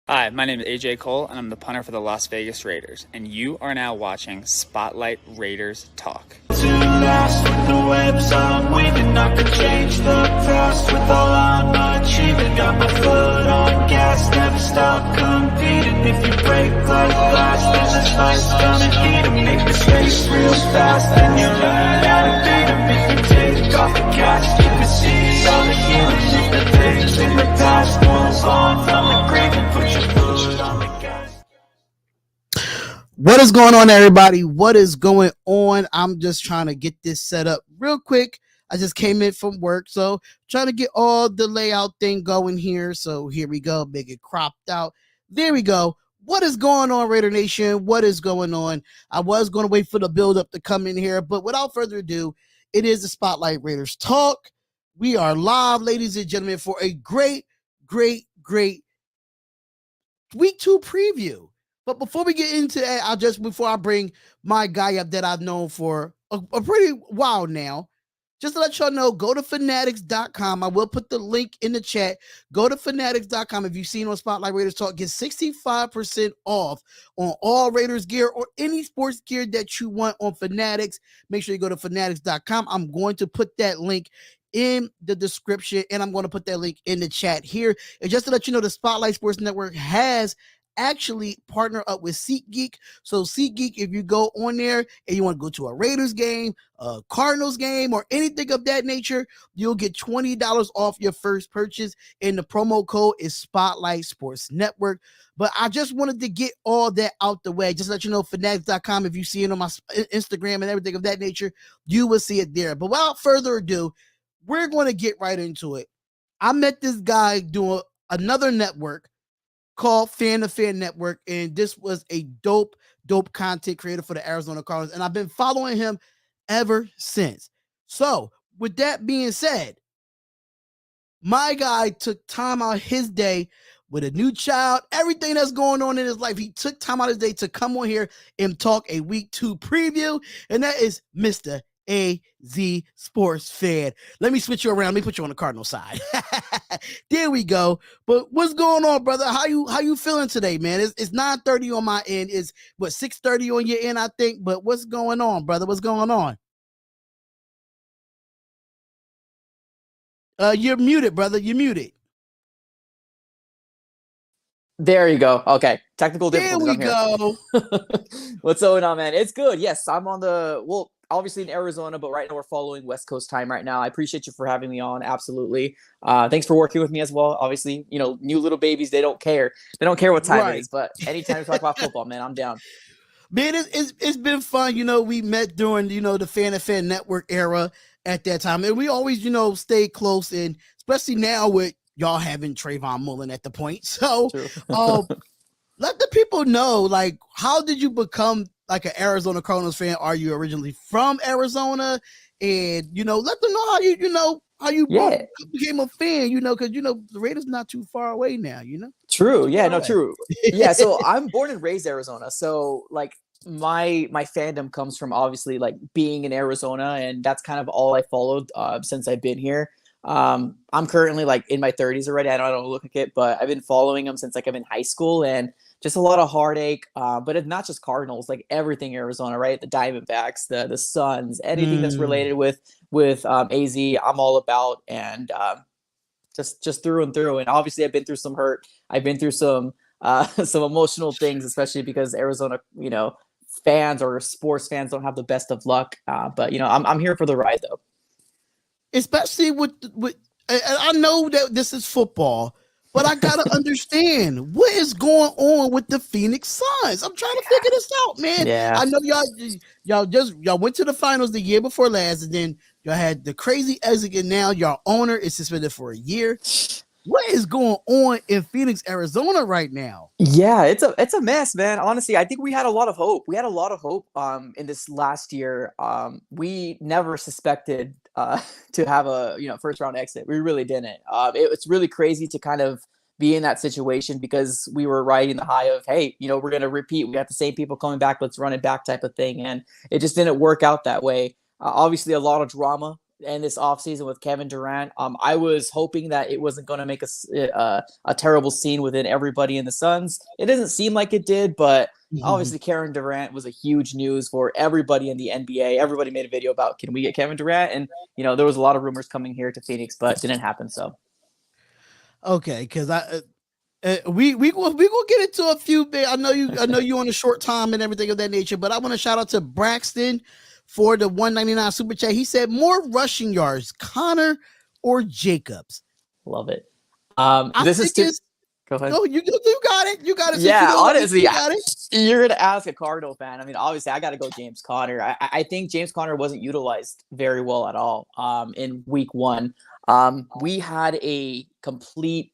Hi, my name is AJ Cole, and I'm the punter for the Las Vegas Raiders, and you are now watching Spotlight Raiders Talk. To last with the webs I'm weaving, I could change the past with all I'm achieving. Got my foot on gas, never stop competing. If you break like glass, then this life's gonna heat 'em. Make mistakes real fast, then you learn how to beat 'em. If you take off the gas, you can see all the healing. If the things in the past, move on from the grave and put your foot on the gas. What is going on, everybody? What is going on? I'm just trying to get this set up real quick. I just came in from work, so trying to get all the layout thing going here. So here we go, make it cropped out. There we go. What is going on, Raider Nation? What is going on? I was going to wait for the build up to come in here, but without further ado, it is the Spotlight Raiders Talk. We are live, ladies and gentlemen, for a great week 2 preview. But before we get into that, before I bring my guy up that I've known for a pretty while now, just to let y'all know, go to fanatics.com. I will put the link in the chat. Go to fanatics.com. If you've seen on Spotlight Raiders Talk, get 65% off on all Raiders gear or any sports gear that you want on Fanatics. Make sure you go to fanatics.com. I'm going to put that link in the description, and I'm going to put that link in the chat here. And just to let you know, the Spotlight Sports Network has actually partner up with SeatGeek. So SeatGeek, if you go on there and you want to go to a Raiders game, a Cardinals game, or anything of that nature, you'll get $20 off your first purchase. And the promo code is Spotlight Sports Network. But I just wanted to get all that out the way. Just let you know, fanatics.com, if you see it on my Instagram and everything of that nature, you will see it there. But without further ado, we're going to get right into it. I met this guy doing another network called Fandom Network, and this was a dope content creator for the Arizona Cardinals, and I've been following him ever since. So, with that being said, my guy took time out his day with a new child, everything that's going on in his life. He took time out of his day to come on here and talk a week 2 preview, and that is Mr. AZ Sports Fan. Let me switch you around. Let me put you on the Cardinal side. There we go. But what's going on, brother? How you feeling today, man? It's 9:30 on my end. It's 6:30 on your end, I think. But what's going on, brother? What's going on? You're muted, brother. You're muted. There you go. Okay. Technical difficulties. There we go. What's going on, man? It's good. Yes, I'm on obviously in Arizona, but right now we're following West Coast time right now. I appreciate you for having me on. Absolutely. Thanks for working with me as well. Obviously, new little babies, they don't care. They don't care what time it is, but anytime we talk about football, man, I'm down. Man, it's been fun. We met during, the Fandom Network era at that time. And we always, stay close, and especially now with y'all having Trayvon Mullen at the point. So let the people know, like, how did you become like an Arizona Cardinals fan? Are you originally from Arizona? And, let them know how you became a fan, because, the Raiders not too far away now, True. Yeah, no, true. Yeah, so I'm born and raised Arizona. So, like, my fandom comes from obviously, like, being in Arizona, and that's kind of all I followed since I've been here. I'm currently like in my 30s already. I don't look like it, but I've been following them since like I'm in high school, and just a lot of heartache. But it's not just Cardinals, like everything Arizona, right? The Diamondbacks, the Suns, anything that's related with AZ, I'm all about, and just through and through. And obviously, I've been through some hurt. I've been through some emotional things, especially because Arizona, fans or sports fans don't have the best of luck. But I'm here for the ride though. Especially with I know that this is football, but I gotta understand what is going on with the Phoenix Suns. I'm trying to figure this out, man. Yeah. I know y'all went to the finals the year before last, and then y'all had the crazy exit, and now your owner is suspended for a year. What is going on in Phoenix, Arizona right now? Yeah, it's a mess, man. Honestly, I think we had a lot of hope. We had a lot of hope in this last year. We never suspected to have a first round exit. We really didn't. It's really crazy to kind of be in that situation because we were riding the high of, hey, we're gonna repeat. We got the same people coming back. Let's run it back type of thing, and it just didn't work out that way. Obviously, a lot of drama and this offseason with Kevin Durant. I was hoping that it wasn't going to make a terrible scene within everybody in the Suns. It doesn't seem like it did, but obviously Kevin Durant was a huge news for everybody in the NBA. Everybody made a video about, can we get Kevin Durant? And, there was a lot of rumors coming here to Phoenix, but didn't happen. So. Okay, because we will get into a few big. I know you on a short time and everything of that nature, but I want to shout out to Braxton for the 199 super chat. He said more rushing yards, Connor or Jacobs. Love it. Go ahead. No, you got it. You got it. Yeah, honestly, you got it. You're gonna ask a Cardinal fan. I mean, obviously, I got to go James Conner. I think James Conner wasn't utilized very well at all in week 1. We had a complete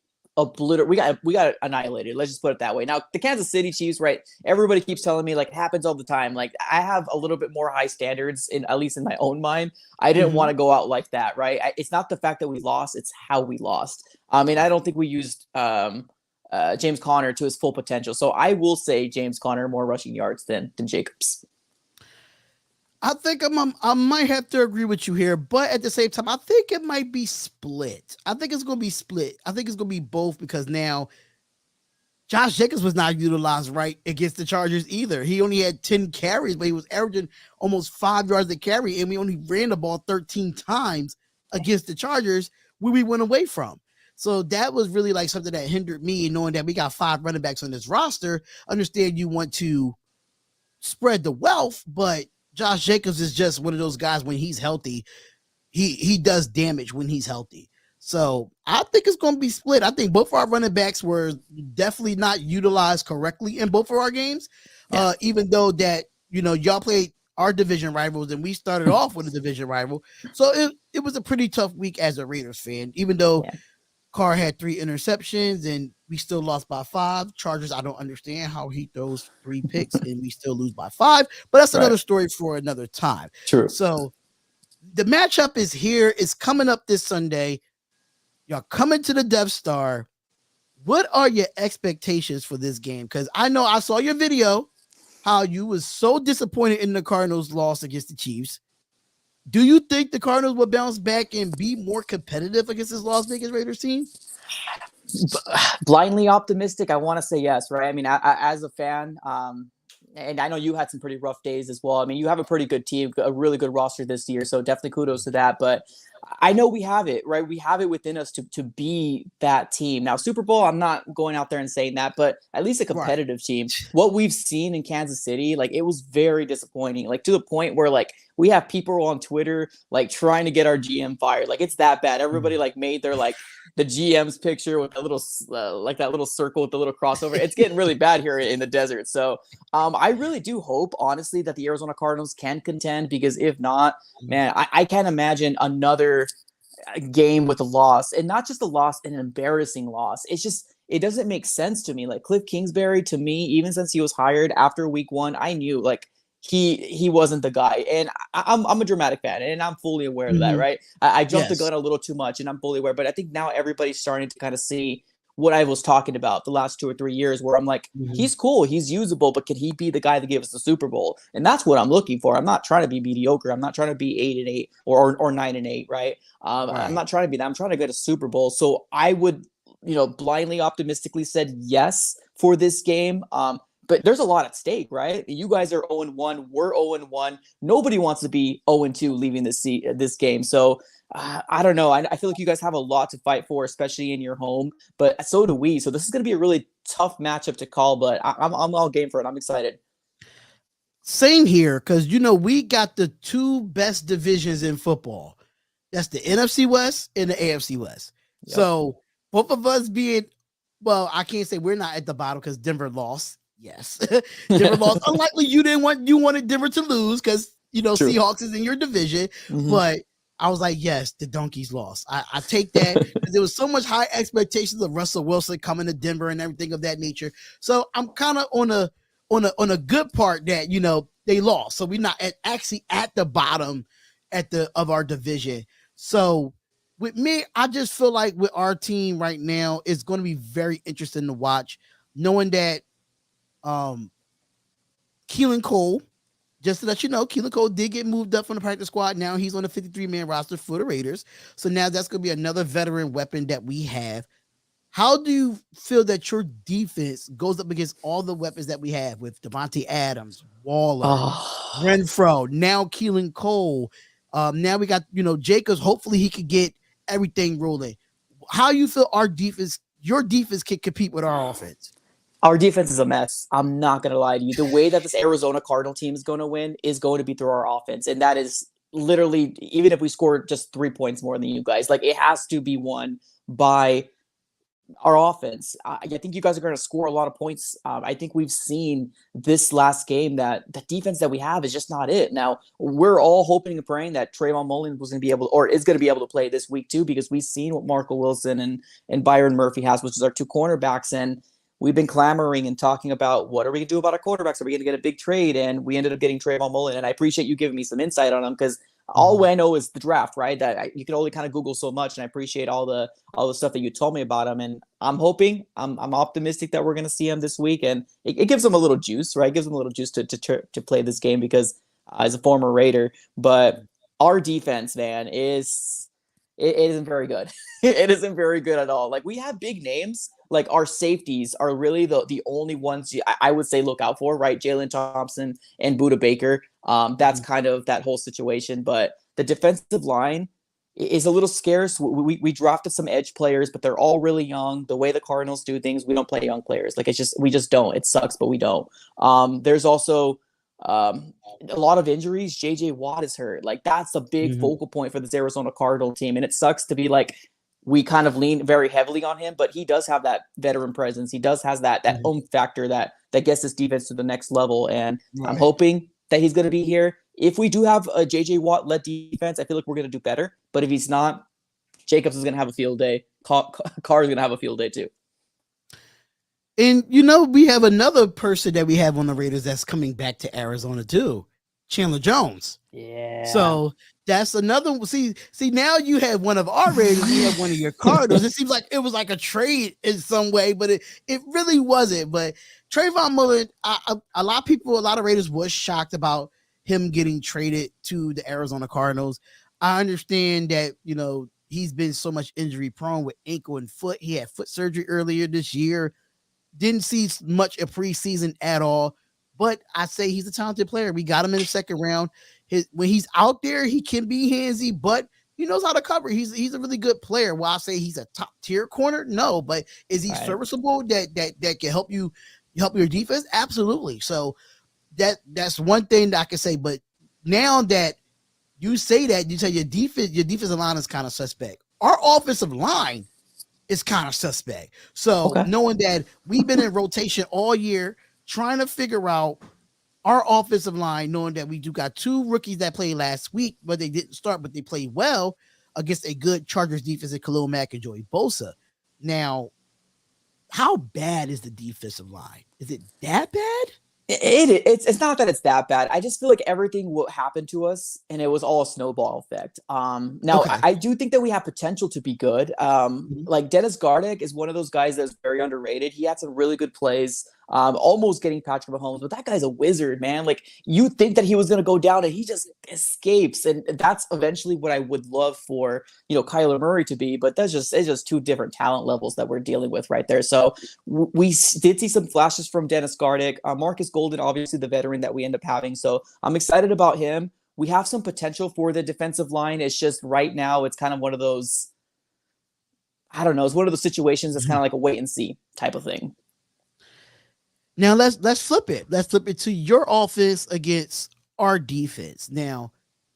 we got annihilated. Let's just put it that way. Now, the Kansas City Chiefs, right? Everybody keeps telling me, like, it happens all the time. Like, I have a little bit more high standards, at least in my own mind. I didn't want to go out like that, right? It's not the fact that we lost; it's how we lost. I mean, I don't think we used James Conner to his full potential. So I will say James Conner more rushing yards than Jacobs. I think I might have to agree with you here, but at the same time, I think it might be split. I think it's going to be split. I think it's going to be both because now Josh Jacobs was not utilized right against the Chargers either. He only had 10 carries, but he was averaging almost 5 yards a carry, and we only ran the ball 13 times against the Chargers, where we went away from. So that was really like something that hindered me, knowing that we got 5 running backs on this roster. Understand you want to spread the wealth, but Josh Jacobs is just one of those guys when he's healthy, he does damage when he's healthy. So I think it's going to be split. I think both our running backs were definitely not utilized correctly in both of our games. Yeah. Even though that, y'all played our division rivals and we started off with a division rival. So it was a pretty tough week as a Raiders fan, even though Carr had 3 interceptions and we still lost by 5. Chargers, I don't understand how he throws 3 picks and we still lose by 5, but that's another story for another time. True. So the matchup is here. It's coming up this Sunday. Y'all coming to the Death Star. What are your expectations for this game? Because I know I saw your video, how you was so disappointed in the Cardinals' loss against the Chiefs. Do you think the Cardinals will bounce back and be more competitive against this Las Vegas Raiders team? Blindly optimistic, I want to say yes, right? I mean, as a fan, and I know you had some pretty rough days as well. I mean, you have a pretty good team, a really good roster this year, so definitely kudos to that. But I know we have it, right? We have it within us to be that team. Now, Super Bowl, I'm not going out there and saying that, but at least a competitive team. What we've seen in Kansas City, like, it was very disappointing, like, to the point where, like, we have people on Twitter, like, trying to get our GM fired. Like, it's that bad. Everybody, like, made their, like, the GM's picture with a little, like, that little circle with the little crossover. It's getting really bad here in the desert. So I really do hope, honestly, that the Arizona Cardinals can contend, because if not, man, I can't imagine another game with a loss, and not just a loss, an embarrassing loss. It's just, it doesn't make sense to me. Like, Cliff Kingsbury, to me, even since he was hired after week 1, I knew, like, he wasn't the guy. And I'm a dramatic fan, and I'm fully aware of that, right? I jumped the gun a little too much, and I'm fully aware. But I think now everybody's starting to kind of see what I was talking about the last 2 or 3 years, where I'm like, he's cool, he's usable, but can he be the guy that gives us the Super Bowl? And that's what I'm looking for. I'm not trying to be mediocre. I'm not trying to be 8-8 or 9-8, right? I'm not trying to be that. I'm trying to get a Super Bowl. So I would, blindly optimistically said yes for this game. But there's a lot at stake, right? You guys are 0-1. We're 0-1. Nobody wants to be 0-2 leaving this game. So I don't know. I feel like you guys have a lot to fight for, especially in your home. But so do we. So this is going to be a really tough matchup to call. But I'm all game for it. I'm excited. Same here, because, we got the 2 best divisions in football. That's the NFC West and the AFC West. Yep. So both of us being, well, I can't say we're not at the bottom because Denver lost. Yes. Denver lost. Unlikely you wanted Denver to lose because, True. Seahawks is in your division. But I was like, yes, the Donkeys lost. I take that because there was so much high expectations of Russell Wilson coming to Denver and everything of that nature. So I'm kind of on a good part that, they lost. So we're not actually at the bottom of our division. So with me, I just feel like with our team right now, it's going to be very interesting to watch, knowing that Keelan Cole just to let you know, Keelan Cole did get moved up from the practice squad. Now he's on the 53-man roster for the Raiders. So now that's going to be another veteran weapon that we have. How do you feel that your defense goes up against all the weapons that we have with Devontae Adams, Waller, Renfro, now Keelan Cole? Now we got, Jacobs. Hopefully he could get everything rolling. How you feel your defense can compete with our offense? Our defense is a mess. I'm not going to lie to you. The way that this Arizona Cardinal team is going to win is going to be through our offense. And that is literally, even if we score just 3 points more than you guys, like it has to be won by our offense. I think you guys are going to score a lot of points. I think we've seen this last game that the defense that we have is just not it. Now, we're all hoping and praying that Trayvon Mullen was going to be able, or is going to be able to play this week too, because we've seen what Marco Wilson and Byron Murphy has, which is our 2 cornerbacks. And we've been clamoring and talking about what are we going to do about our quarterbacks? Are we going to get a big trade? And we ended up getting Trayvon Mullen. And I appreciate you giving me some insight on him, because all I know is the draft, right? That you can only kind of Google so much. And I appreciate all the stuff that you told me about him. And I'm hoping, I'm optimistic that we're going to see him this week. And it gives him a little juice, right? It gives him a little juice to play this game, because as a former Raider. But our defense, man, it isn't very good. It isn't very good at all. Like, we have big names. Like, our safeties are really the only ones I would say look out for, right? Jalen Thompson and Budda Baker. That's kind of that whole situation. But the defensive line is a little scarce. We drafted some edge players, but they're all really young. The way the Cardinals do things, we don't play young players. Like, we just don't. It sucks, but we don't. There's also a lot of injuries. JJ Watt is hurt. Like, that's a big focal point for this Arizona Cardinal team. And it sucks to be like, we kind of lean very heavily on him, but he does have that veteran presence. He does has that oomph factor that gets this defense to the next level. And I'm hoping that he's going to be here. If we do have a JJ Watt led defense, I feel like we're going to do better. But if he's not, Jacobs is going to have a field day. Carr is going to have a field day too. And we have another person that we have on the Raiders that's coming back to Arizona too, Chandler Jones. Yeah. So that's another. See, now you have one of our Raiders, you have one of your Cardinals. It seems like it was like a trade in some way, but it really wasn't. But Trayvon Mullen, a lot of Raiders was shocked about him getting traded to the Arizona Cardinals. I understand that, he's been so much injury prone with ankle and foot. He had foot surgery earlier this year. Didn't see much of preseason at all. But I say he's a talented player. We got him in the second round. When he's out there, he can be handsy, but he knows how to cover. He's a really good player. While I say he's a top tier corner, no, but is he serviceable that can help your defense? Absolutely. So that's one thing that I can say. But now that you say that, you say your defensive line is kind of suspect. Our offensive line is kind of suspect. So knowing that we've been in rotation all year, trying to figure out our offensive line, knowing that we do got 2 rookies that played last week, but they didn't start, but they played well against a good Chargers defense in Khalil Mack and Joey Bosa. Now, how bad is the defensive line? Is it that bad? It's not that it's that bad. I just feel like everything will happen to us, and it was all a snowball effect. Now, I do think that we have potential to be good. Like Dennis Gardeck is one of those guys that's very underrated. He had some really good plays, almost getting Patrick Mahomes, but that guy's a wizard, man. Like, you think that he was going to go down, and he just escapes, and that's eventually what I would love for Kyler Murray to be. But it's just 2 different talent levels that we're dealing with right there. So we did see some flashes from Dennis Gardeck. Marcus Golden, obviously the veteran that we end up having. So I'm excited about him. We have some potential for the defensive line. It's just right now it's kind of one of those, I don't know, it's one of those situations that's kind of like a wait and see type of thing. Now let's flip it. Let's flip it to your offense against our defense. Now,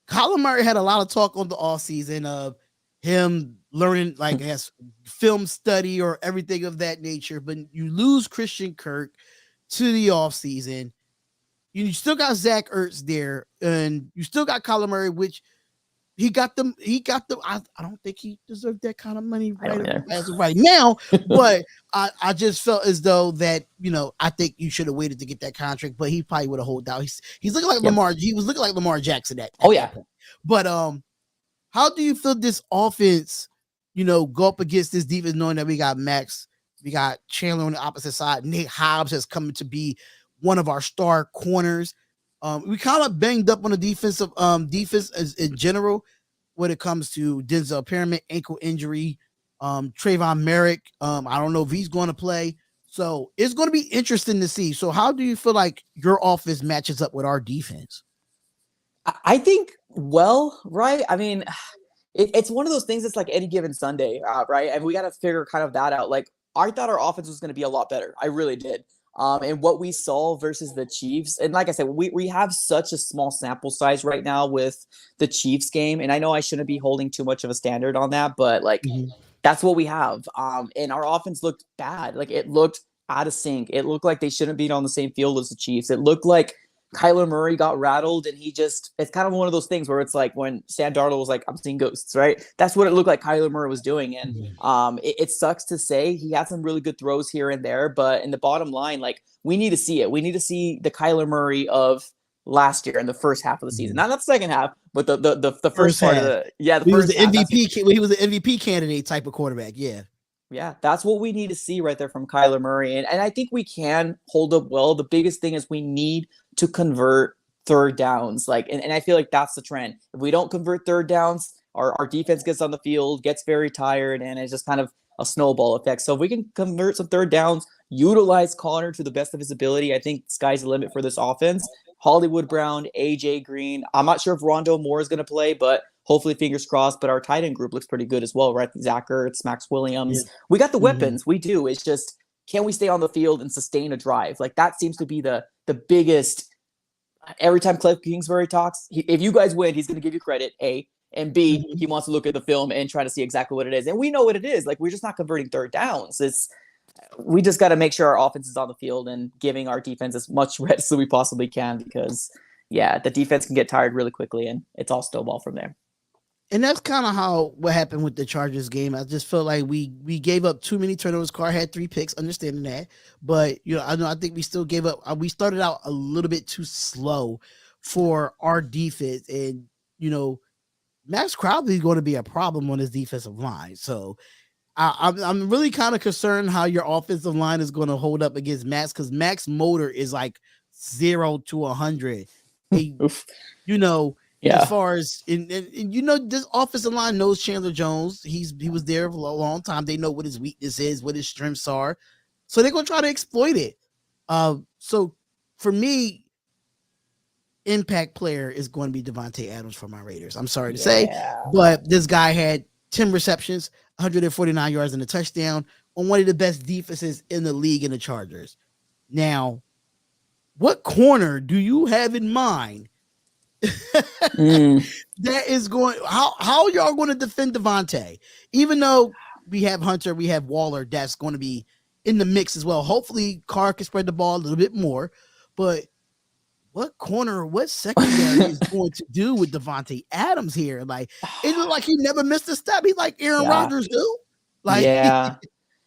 Kyler Murray had a lot of talk on the offseason of him learning, like, as film study or everything of that nature, but you lose Christian Kirk to the offseason. You still got Zach Ertz there, and you still got Kyler Murray, which he got them. I don't think he deserved that kind of money as of right now, but I just felt as though that, I think you should have waited to get that contract, but he probably would have held out. He's looking like Lamar. He was looking like Lamar Jackson at that point. But how do you feel this offense, go up against this defense, knowing that we got Max, we got Chandler on the opposite side, Nate Hobbs has come to be one of our star corners. We kind of banged up on the defense in general when it comes to Denzel Perriman ankle injury, Trayvon Merrick. I don't know if he's going to play. So it's going to be interesting to see. So how do you feel like your offense matches up with our defense? I think well, right? I mean, it's one of those things that's like any given Sunday, right? And we got to figure kind of that out. Like, I thought our offense was going to be a lot better. I really did. And what we saw versus the Chiefs, and like I said, we have such a small sample size right now with the Chiefs game. And I know I shouldn't be holding too much of a standard on that, but like that's what we have. And our offense looked bad. Like it looked out of sync. It looked like they shouldn't be on the same field as the Chiefs. It looked like Kyler Murray got rattled, and it's kind of one of those things where it's like when Sam Darnold was like, I'm seeing ghosts, right? That's what it looked like Kyler Murray was doing. And it sucks to say he had some really good throws here and there, but in the bottom line, like we need to see it. We need to see the Kyler Murray of last year in the first half of the season, not the second half, but the first part half. of the he was the MVP. He was an MVP candidate type of quarterback. Yeah, that's what we need to see right there from Kyler Murray. And I think we can hold up well. The biggest thing is we need to convert third downs. Like, and I feel like that's the trend. If we don't convert third downs, our defense gets on the field, gets very tired, and it's just kind of a snowball effect. So if we can convert some third downs, utilize Connor to the best of his ability, I think sky's the limit for this offense. Hollywood Brown, AJ Green. I'm not sure if Rondo Moore is going to play, but hopefully, fingers crossed. But our tight end group looks pretty good as well, right? Zach Ertz, Max Williams. Yeah. We got the weapons. We do. It's just, can we stay on the field and sustain a drive? Like that seems to be the biggest. Every time Cliff Kingsbury talks, if you guys win, he's going to give you credit, A. And B, he wants to look at the film and try to see exactly what it is. And we know what it is. Like, we're just not converting third downs. We just got to make sure our offense is on the field and giving our defense as much rest as we possibly can, because, yeah, the defense can get tired really quickly, and it's all snowball from there. And that's kind of what happened with the Chargers game. I just felt like we gave up too many turnovers. Carr had 3 picks, understanding that. But, I think we still gave up. We started out a little bit too slow for our defense. And, Max Crosby is going to be a problem on his defensive line. So I'm really kind of concerned how your offensive line is going to hold up against Max, because Max motor is like 0 to 100. Yeah. As far as this offensive line knows Chandler Jones. He was there for a long time. They know what his weakness is, what his strengths are. So they're gonna try to exploit it. So for me, impact player is going to be Devontae Adams for my Raiders. I'm sorry to say, but this guy had 10 receptions, 149 yards and a touchdown on one of the best defenses in the league in the Chargers. Now, what corner do you have in mind that is going, how y'all going to defend Devontae? Even though we have Hunter, we have Waller, that's going to be in the mix as well. Hopefully Carr can spread the ball a little bit more, but what corner, what secondary is going to do with Devontae Adams here? Like, it looked like he never missed a step. He's like Aaron Rodgers do.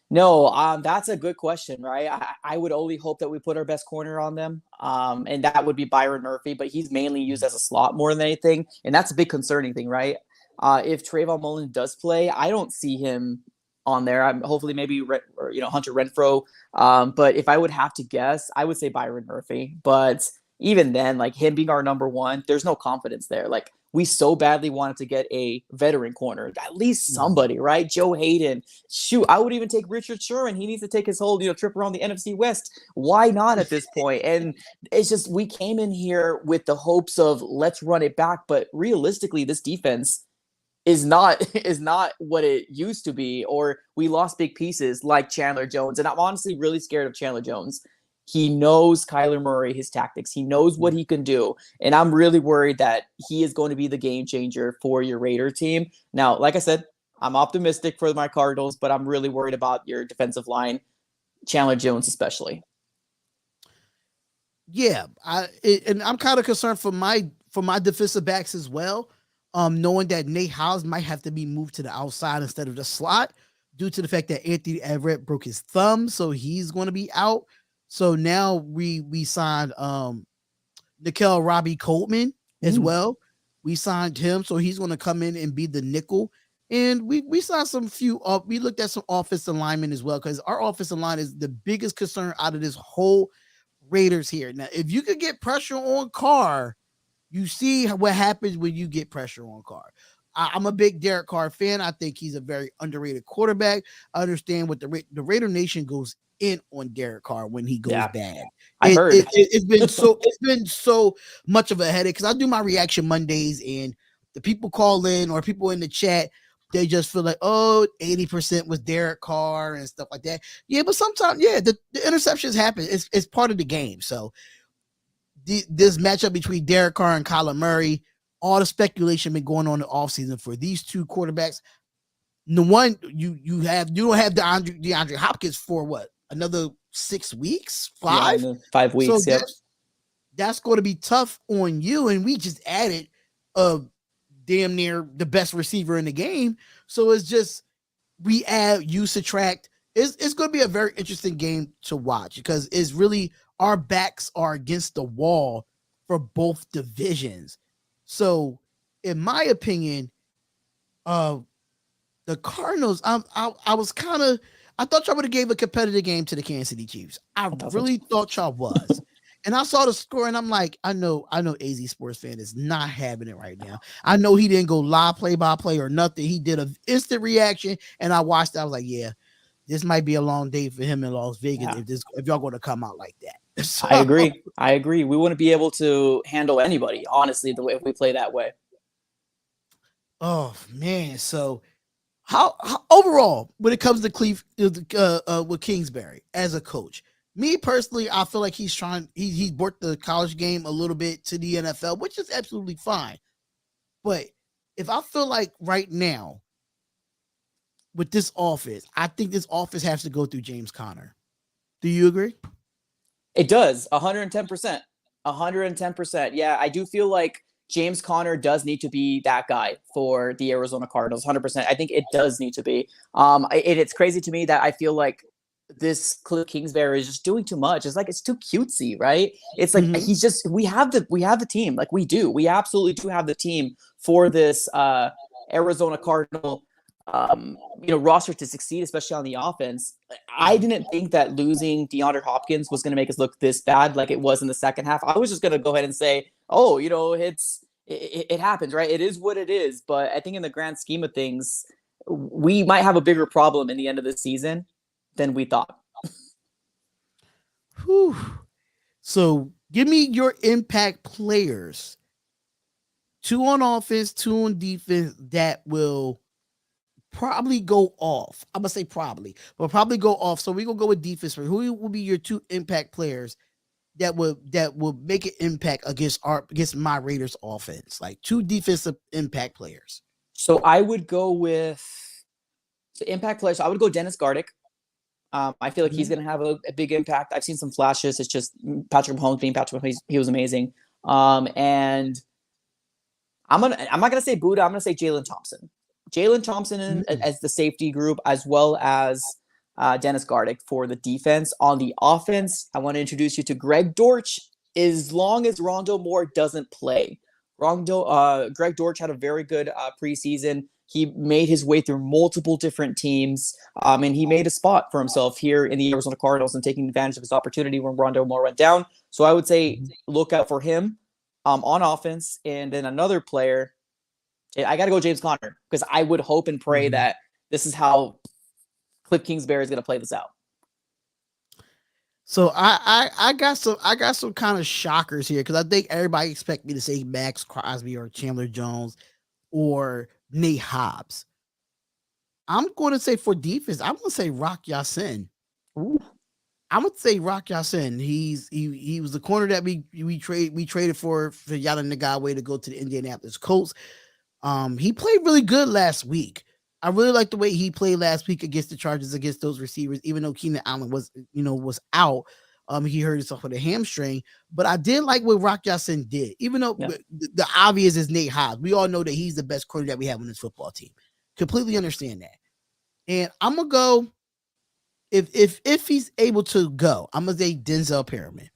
No, that's a good question, right? I would only hope that we put our best corner on them, and that would be Byron Murphy, but he's mainly used as a slot more than anything, and that's a big concerning thing, right? If Trayvon Mullen does play, I don't see him on there. I'm hopefully maybe Hunter Renfrow, but if I would have to guess, I would say Byron Murphy. But even then, like him being our number one, there's no confidence there. Like, we so badly wanted to get a veteran corner, at least somebody, right? Joe Hayden. Shoot, I would even take Richard Sherman. He needs to take his whole trip around the NFC West. Why not at this point? And it's just, we came in here with the hopes of let's run it back, but realistically, this defense is not what it used to be, or we lost big pieces like Chandler Jones. And I'm honestly really scared of Chandler Jones. He knows Kyler Murray, his tactics. He knows what he can do. And I'm really worried that he is going to be the game changer for your Raider team. Now, like I said, I'm optimistic for my Cardinals, but I'm really worried about your defensive line, Chandler Jones especially. Yeah, and I'm kind of concerned for my defensive backs as well, knowing that Nate House might have to be moved to the outside instead of the slot due to the fact that Anthony Everett broke his thumb, so he's going to be out. So now we signed Nickel Robbie Coleman as well. We signed him, so he's going to come in and be the nickel. And we saw we looked at some offensive linemen as well, because our offensive line is the biggest concern out of this whole Raiders here. Now, if you could get pressure on Carr, you see what happens when you get pressure on Carr. I'm a big Derek Carr fan. I think he's a very underrated quarterback. I understand what the Raider Nation goes in on Derek Carr when he goes bad. I heard it's been so much of a headache because I do my reaction Mondays and the people call in or people in the chat, they just feel like, oh, 80% was Derek Carr and stuff like that. Yeah, but sometimes, the interceptions happen. It's part of the game. So this matchup between Derek Carr and Kyler Murray, all the speculation been going on in the offseason for these two quarterbacks. The one you don't have DeAndre Hopkins for what? Another 6 weeks? 5? 5 weeks. So that's going to be tough on you. And we just added damn near the best receiver in the game. So it's just we add, you subtract. It's going to be a very interesting game to watch because it's really our backs are against the wall for both divisions. So, in my opinion, the Cardinals, I thought y'all would have gave a competitive game to the Kansas City Chiefs. I really thought y'all was. And I saw the score and I'm like, I know AZ Sports Fan is not having it right now. I know he didn't go live play-by-play or nothing. He did an instant reaction and I watched it. I was like, yeah, this might be a long day for him in Las Vegas if y'all going to come out like that. So, I agree. We wouldn't be able to handle anybody, honestly, the way if we play that way. Oh man. So how overall, when it comes to with Kingsbury as a coach, me personally, I feel like he's brought the college game a little bit to the NFL, which is absolutely fine. But if I feel like right now with this offense, I think this offense has to go through James Conner. Do you agree? It does. 110%. 110%. Yeah, I do feel like James Conner does need to be that guy for the Arizona Cardinals. 100%. I think it does need to be. It's crazy to me that I feel like this Cliff Kingsbury is just doing too much. It's like it's too cutesy, right? It's like he's just we have the team. Like we do. We absolutely do have the team for this Arizona Cardinal roster to succeed, especially on the offense. I didn't think that losing DeAndre Hopkins was going to make us look this bad like it was in the second half. I was just going to go ahead and say, it happens, right? It is what it is. But I think in the grand scheme of things, we might have a bigger problem in the end of the season than we thought. Whew. So give me your impact players. 2 on offense, 2 on defense that will probably go off. I'm gonna say probably, but probably go off. So we're gonna go with defense. Who will be your 2 impact players that will make an impact against my Raiders offense? Like 2 defensive impact players. So I would go with impact players. So I would go Dennis Gardick. I feel like he's going to have a big impact. I've seen some flashes. It's just Patrick Mahomes being Patrick Mahomes. He was amazing. And I'm not going to say Buddha. I'm going to say Jalen Thompson. Jalen Thompson as the safety group, as well as Dennis Gardick for the defense. On the offense, I want to introduce you to Greg Dortch as long as Rondo Moore doesn't play. Greg Dortch had a very good preseason. He made his way through multiple different teams, and he made a spot for himself here in the Arizona Cardinals and taking advantage of his opportunity when Rondo Moore went down. So I would say look out for him on offense. And then another player, I got to go James Conner, because I would hope and pray that this is how Cliff Kingsbury is going to play this out. So I got some kind of shockers here, because I think everybody expect me to say Max Crosby or Chandler Jones or Nate Hobbs. I'm going to say for defense, I'm going to say Rock Ya-Sin. I'm going to say Rock Ya-Sin. He was the corner that we traded for Yada Nagawe to go to the Indianapolis Colts. He played really good last week. I really like the way he played last week against the Chargers, against those receivers, even though Keenan Allen was out. He hurt himself with a hamstring, but I did like what Rock Ya-Sin did, even though the obvious is Nate Hobbs. We all know that he's the best corner that we have on this football team. Completely understand that. And I'm going to go, if he's able to go, I'm going to say Denzel Perriman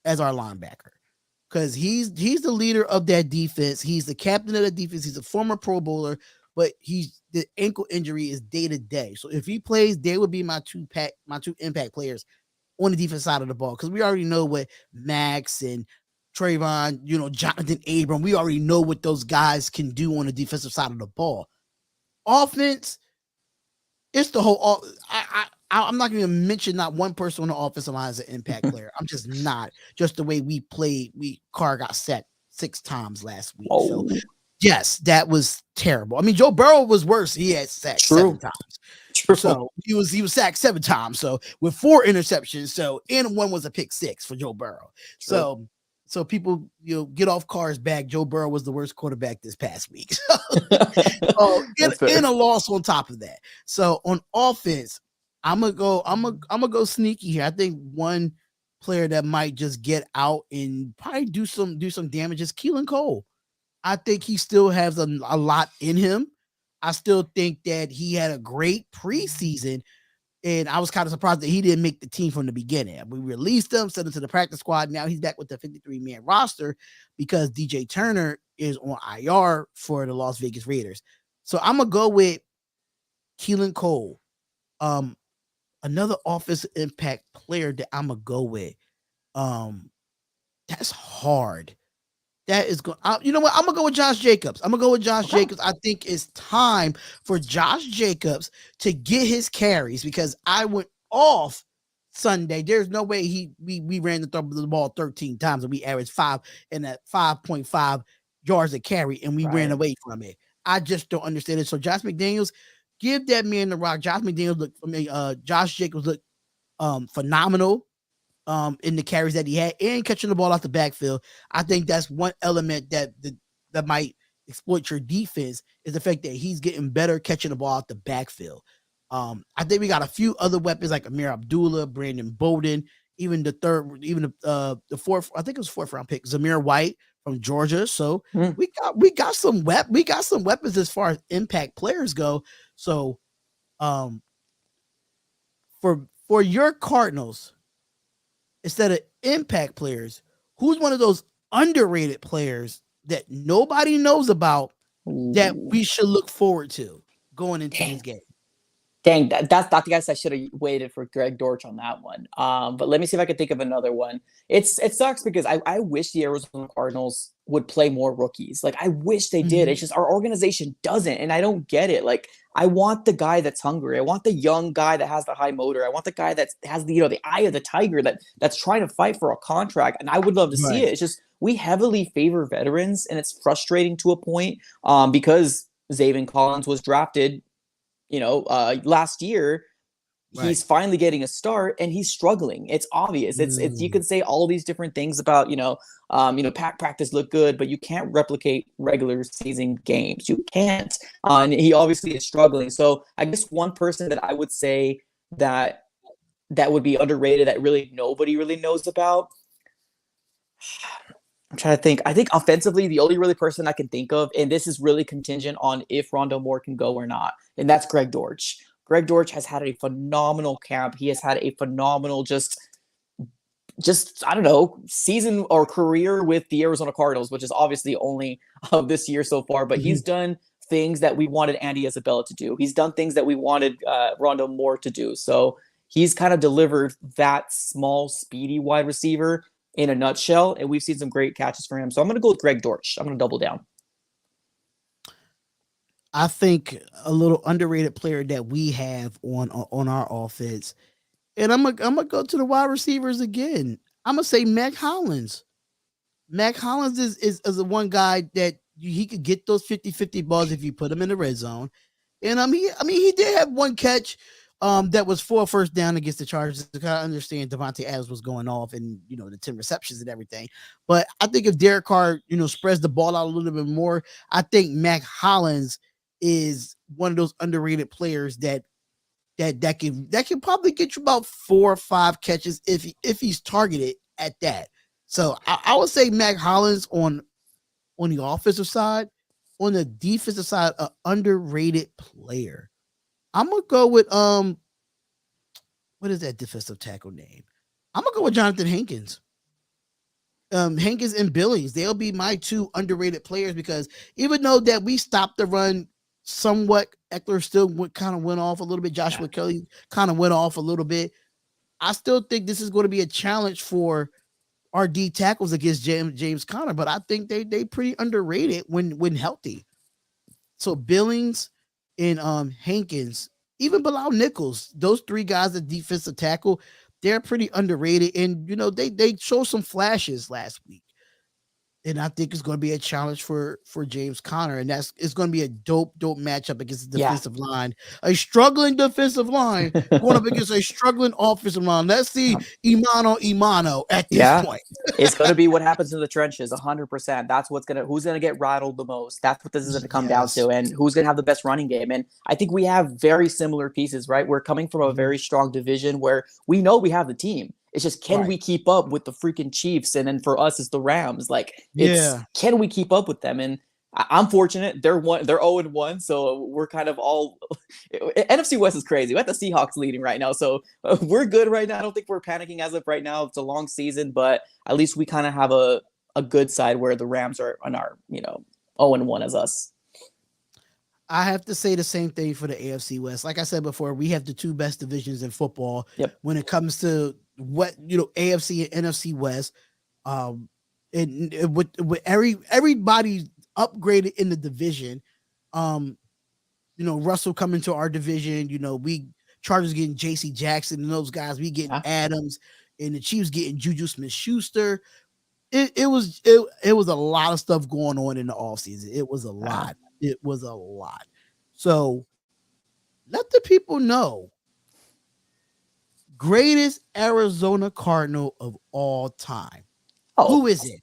as our linebacker, because he's the leader of that defense. He's the captain of the defense. He's a former Pro Bowler, but the ankle injury is day to day. So if he plays, they would be my two impact players on the defense side of the ball, because we already know what Max and Trayvon, Jonathan Abram, we already know what those guys can do on the defensive side of the ball. Offense, it's the whole. I'm not going to mention not one person on the offensive line as an impact player. I'm just not. Just the way we played, Carr got set 6 times last week. Oh. So yes, that was terrible. I mean, Joe Burrow was worse. He had sacked 7 times. True. So he was sacked 7 times. So with 4 interceptions. So and one was a pick 6 for Joe Burrow. True. So people, get off Carr's back. Joe Burrow was the worst quarterback this past week. And a loss on top of that. So on offense, I'm gonna go sneaky here. I think one player that might just get out and probably do some damage is Keelan Cole. I think he still has a lot in him. I still think that he had a great preseason, and I was kind of surprised that he didn't make the team from the beginning. We released him, sent him to the practice squad. Now he's back with the 53-man roster because DJ Turner is on IR for the Las Vegas Raiders. So I'm gonna go with Keelan Cole. Another offensive impact player that I'm gonna go with. That's hard. That is going. You know what? I'm gonna go with Josh Jacobs. Jacobs. I think it's time for Josh Jacobs to get his carries because I went off Sunday. There's no way we ran the ball 13 times and we averaged 5 and at 5.5 yards a carry and we ran away from it. I just don't understand it. So Josh McDaniels, give that man the rock. Josh Jacobs looked phenomenal. In the carries that he had and catching the ball out the backfield. I think that's one element that might exploit your defense is the fact that he's getting better catching the ball out the backfield. I think we got a few other weapons like Amir Abdullah, Brandon Bolden, even the fourth, I think it was 4th round pick, Zamir White from Georgia. So we got some weapons as far as impact players go. So for your Cardinals, instead of impact players, who's one of those underrated players that nobody knows about that we should look forward to going into this game? Dang, that's not the guys I should have waited for Greg Dortch on that one. But let me see if I can think of another one. It sucks because I wish the Arizona Cardinals would play more rookies. Like I wish they did. It's just our organization doesn't, and I don't get it. Like I want the guy that's hungry. I want the young guy that has the high motor. I want the guy that has the eye of the tiger that's trying to fight for a contract. And I would love to see it. It's just we heavily favor veterans, and it's frustrating to a point because Zaven Collins was drafted. Last year, he's finally getting a start and he's struggling. It's obvious. It's you can say all these different things about, pack practice look good, but you can't replicate regular season games. You can't. And he obviously is struggling. So I guess one person that I would say that would be underrated that really nobody really knows about. I'm trying to think. I think offensively, the only really person I can think of, and this is really contingent on if Rondo Moore can go or not, and that's Greg Dortch. Greg Dortch has had a phenomenal camp. He has had a phenomenal just I don't know, season or career with the Arizona Cardinals, which is obviously only of this year so far. But he's done things that we wanted Andy Isabella to do. He's done things that we wanted Rondo Moore to do. So he's kind of delivered that small, speedy wide receiver in a nutshell, and we've seen some great catches for him. So I'm going to go with Greg Dortch. I'm going to double down. I think a little underrated player that we have on our offense, and I'm gonna go to the wide receivers again. I'm gonna say Mac Hollins. Mac Hollins is the one guy that he could get those 50-50 balls if you put him in the red zone. And he did have one catch that was for a first down against the Chargers. I understand Devontae Adams was going off and, the 10 receptions and everything. But I think if Derek Carr, spreads the ball out a little bit more, I think Mac Hollins is one of those underrated players that can probably get you about 4 or 5 catches if he's targeted at that. So I would say Mac Hollins on the offensive side. On the defensive side, an underrated player. I'm gonna go with what is that defensive tackle name? I'm gonna go with Jonathan Hankins. Hankins and Billings, they'll be my 2 underrated players because even though that we stopped the run somewhat, Eckler still kind of went off a little bit. Joshua Kelly kind of went off a little bit. I still think this is going to be a challenge for our D tackles against James Conner, but I think they pretty underrated when healthy. So Billings and Hankins, even Bilal Nichols, those three guys at defensive tackle, they're pretty underrated. And they showed some flashes last week. And I think it's going to be a challenge for James Conner, and it's going to be a dope matchup against the defensive line, a struggling defensive line going up against a struggling offensive line. Let's see Imano at this point. It's going to be what happens in the trenches, 100%. That's who's going to get rattled the most. That's what this is going to come down to, and who's going to have the best running game. And I think we have very similar pieces, right? We're coming from a very strong division where we know we have the team. It's just, can we keep up with the freaking Chiefs? And then for us, it's the Rams. Can we keep up with them? And I'm fortunate. They're 0-1, so we're kind of all NFC West is crazy. We have the Seahawks leading right now, so we're good right now. I don't think we're panicking as of right now. It's a long season, but at least we kind of have a good side where the Rams are on our 0-1 as us. I have to say the same thing for the AFC West. Like I said before, we have the two best divisions in football. When it comes to what AFC and NFC West, and with everybody upgraded in the division, Russell coming to our division, we Chargers getting J.C. Jackson and those guys, we getting Adams, and the Chiefs getting Juju Smith-Schuster. It was a lot of stuff going on in the offseason. It was a lot. It was a lot. So let the people know, greatest Arizona Cardinal of all time. Who is it?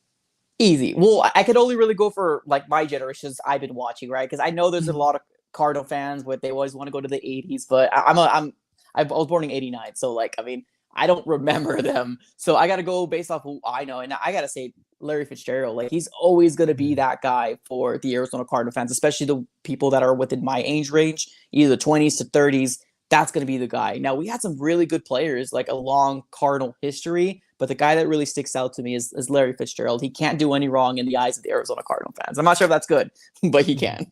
Easy. Well, I could only really go for like my generations I've been watching, right? Because I know there's a lot of Cardinal fans, but they always want to go to the 80s. But I was born in 89, so I don't remember them. So I got to go based off who I know. And I got to say Larry Fitzgerald, he's always going to be that guy for the Arizona Cardinal fans, especially the people that are within my age range, either the 20s to 30s. That's going to be the guy. Now, we had some really good players, like a long Cardinal history, but the guy that really sticks out to me is Larry Fitzgerald. He can't do any wrong in the eyes of the Arizona Cardinal fans. I'm not sure if that's good, but he can.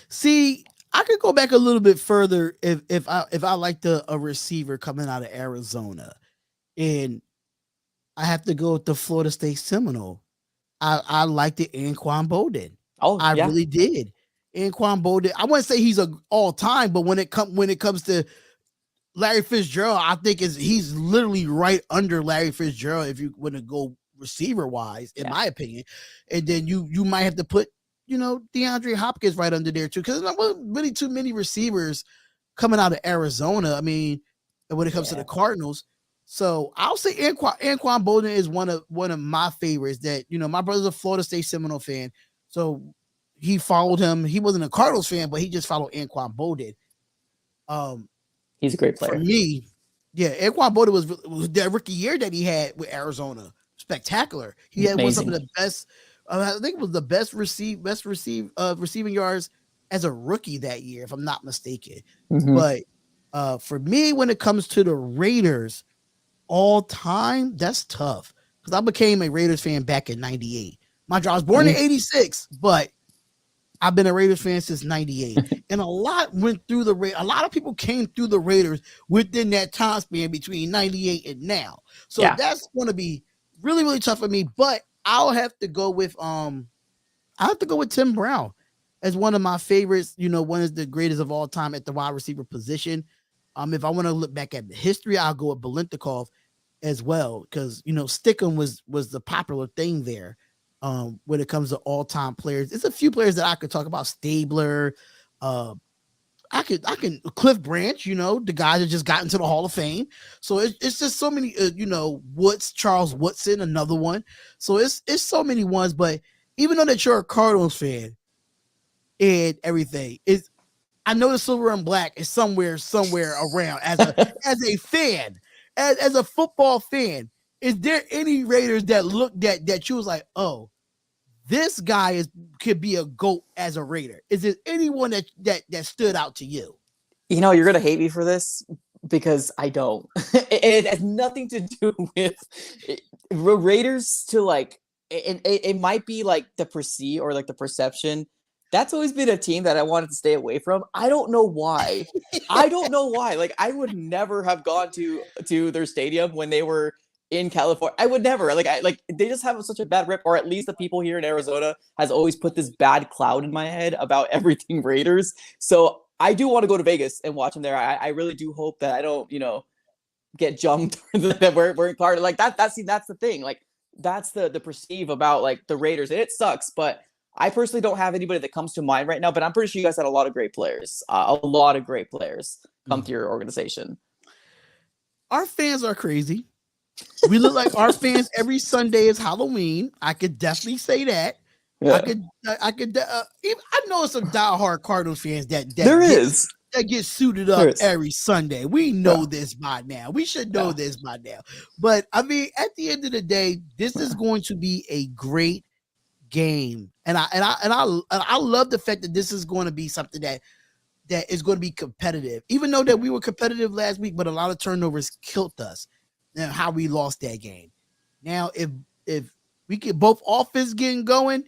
See, I could go back a little bit further if I liked a receiver coming out of Arizona, and I have to go with the Florida State Seminole. I liked it, Anquan Boldin. I really did. Anquan Boldin. I wouldn't say he's a all time, but when it comes to Larry Fitzgerald, I think he's literally right under Larry Fitzgerald if you want to go receiver wise, in my opinion. And then you might have to put DeAndre Hopkins right under there too, because there's not really too many receivers coming out of Arizona. I mean, when it comes to the Cardinals. So I'll say Anquan Boldin is one of my favorites. That my brother's a Florida State Seminole fan, so he followed him. He wasn't a Cardinals fan, but he just followed Anquan Boldin. He's a great player. For me, Anquan Boldin was that rookie year that he had with Arizona spectacular. He had some of the best. I think it was the best receiving yards as a rookie that year, if I'm not mistaken. But for me, when it comes to the Raiders all time, that's tough because I became a Raiders fan back in '98. Mind you, I was born in '86, but I've been a Raiders fan since '98, and a lot went through a lot of people came through the Raiders within that time span between '98 and now. So that's going to be really, really tough for me. But I'll have to go with Tim Brown as one of my favorites. One is the greatest of all time at the wide receiver position. If I want to look back at the history, I'll go with Biletnikoff as well, because Stickum was the popular thing there. When it comes to all-time players, it's a few players that I could talk about. Stabler, I can Cliff Branch, the guy that just got into the Hall of Fame. So it's just so many, Woods, Charles Woodson, another one. So it's so many ones. But even though that you're a Cardinals fan and everything, I know the silver and black is somewhere around as a fan, as a football fan. Is there any Raiders that looked that you was like, oh, this guy could be a GOAT as a Raider? Is there anyone that stood out to you? You're gonna hate me for this because I don't. It has nothing to do with Raiders to it might be like the perceive or like the perception that's always been a team that I wanted to stay away from. I don't know why. I don't know why. Like I would never have gone to their stadium when they were in California. I would never. Like they just have such a bad rep, or at least the people here in Arizona has always put this bad cloud in my head about everything Raiders. So I do want to go to Vegas and watch them there. I really do hope that I don't, get jumped that we're in Cardinals. Like that's the thing. Like that's the perceive about like the Raiders. And it sucks, but I personally don't have anybody that comes to mind right now, but I'm pretty sure you guys had a lot of great players. A lot of great players come to your organization. Our fans are crazy. We look like our fans every Sunday is Halloween. I could definitely say that. Yeah. I know some diehard Cardinals fans that get suited up every Sunday. We know this by now. We should know this by now. But I mean, at the end of the day, this is going to be a great game, and I love the fact that this is going to be something that is going to be competitive. Even though that we were competitive last week, but a lot of turnovers killed us. And how we lost that game. Now, if we get both offense getting going,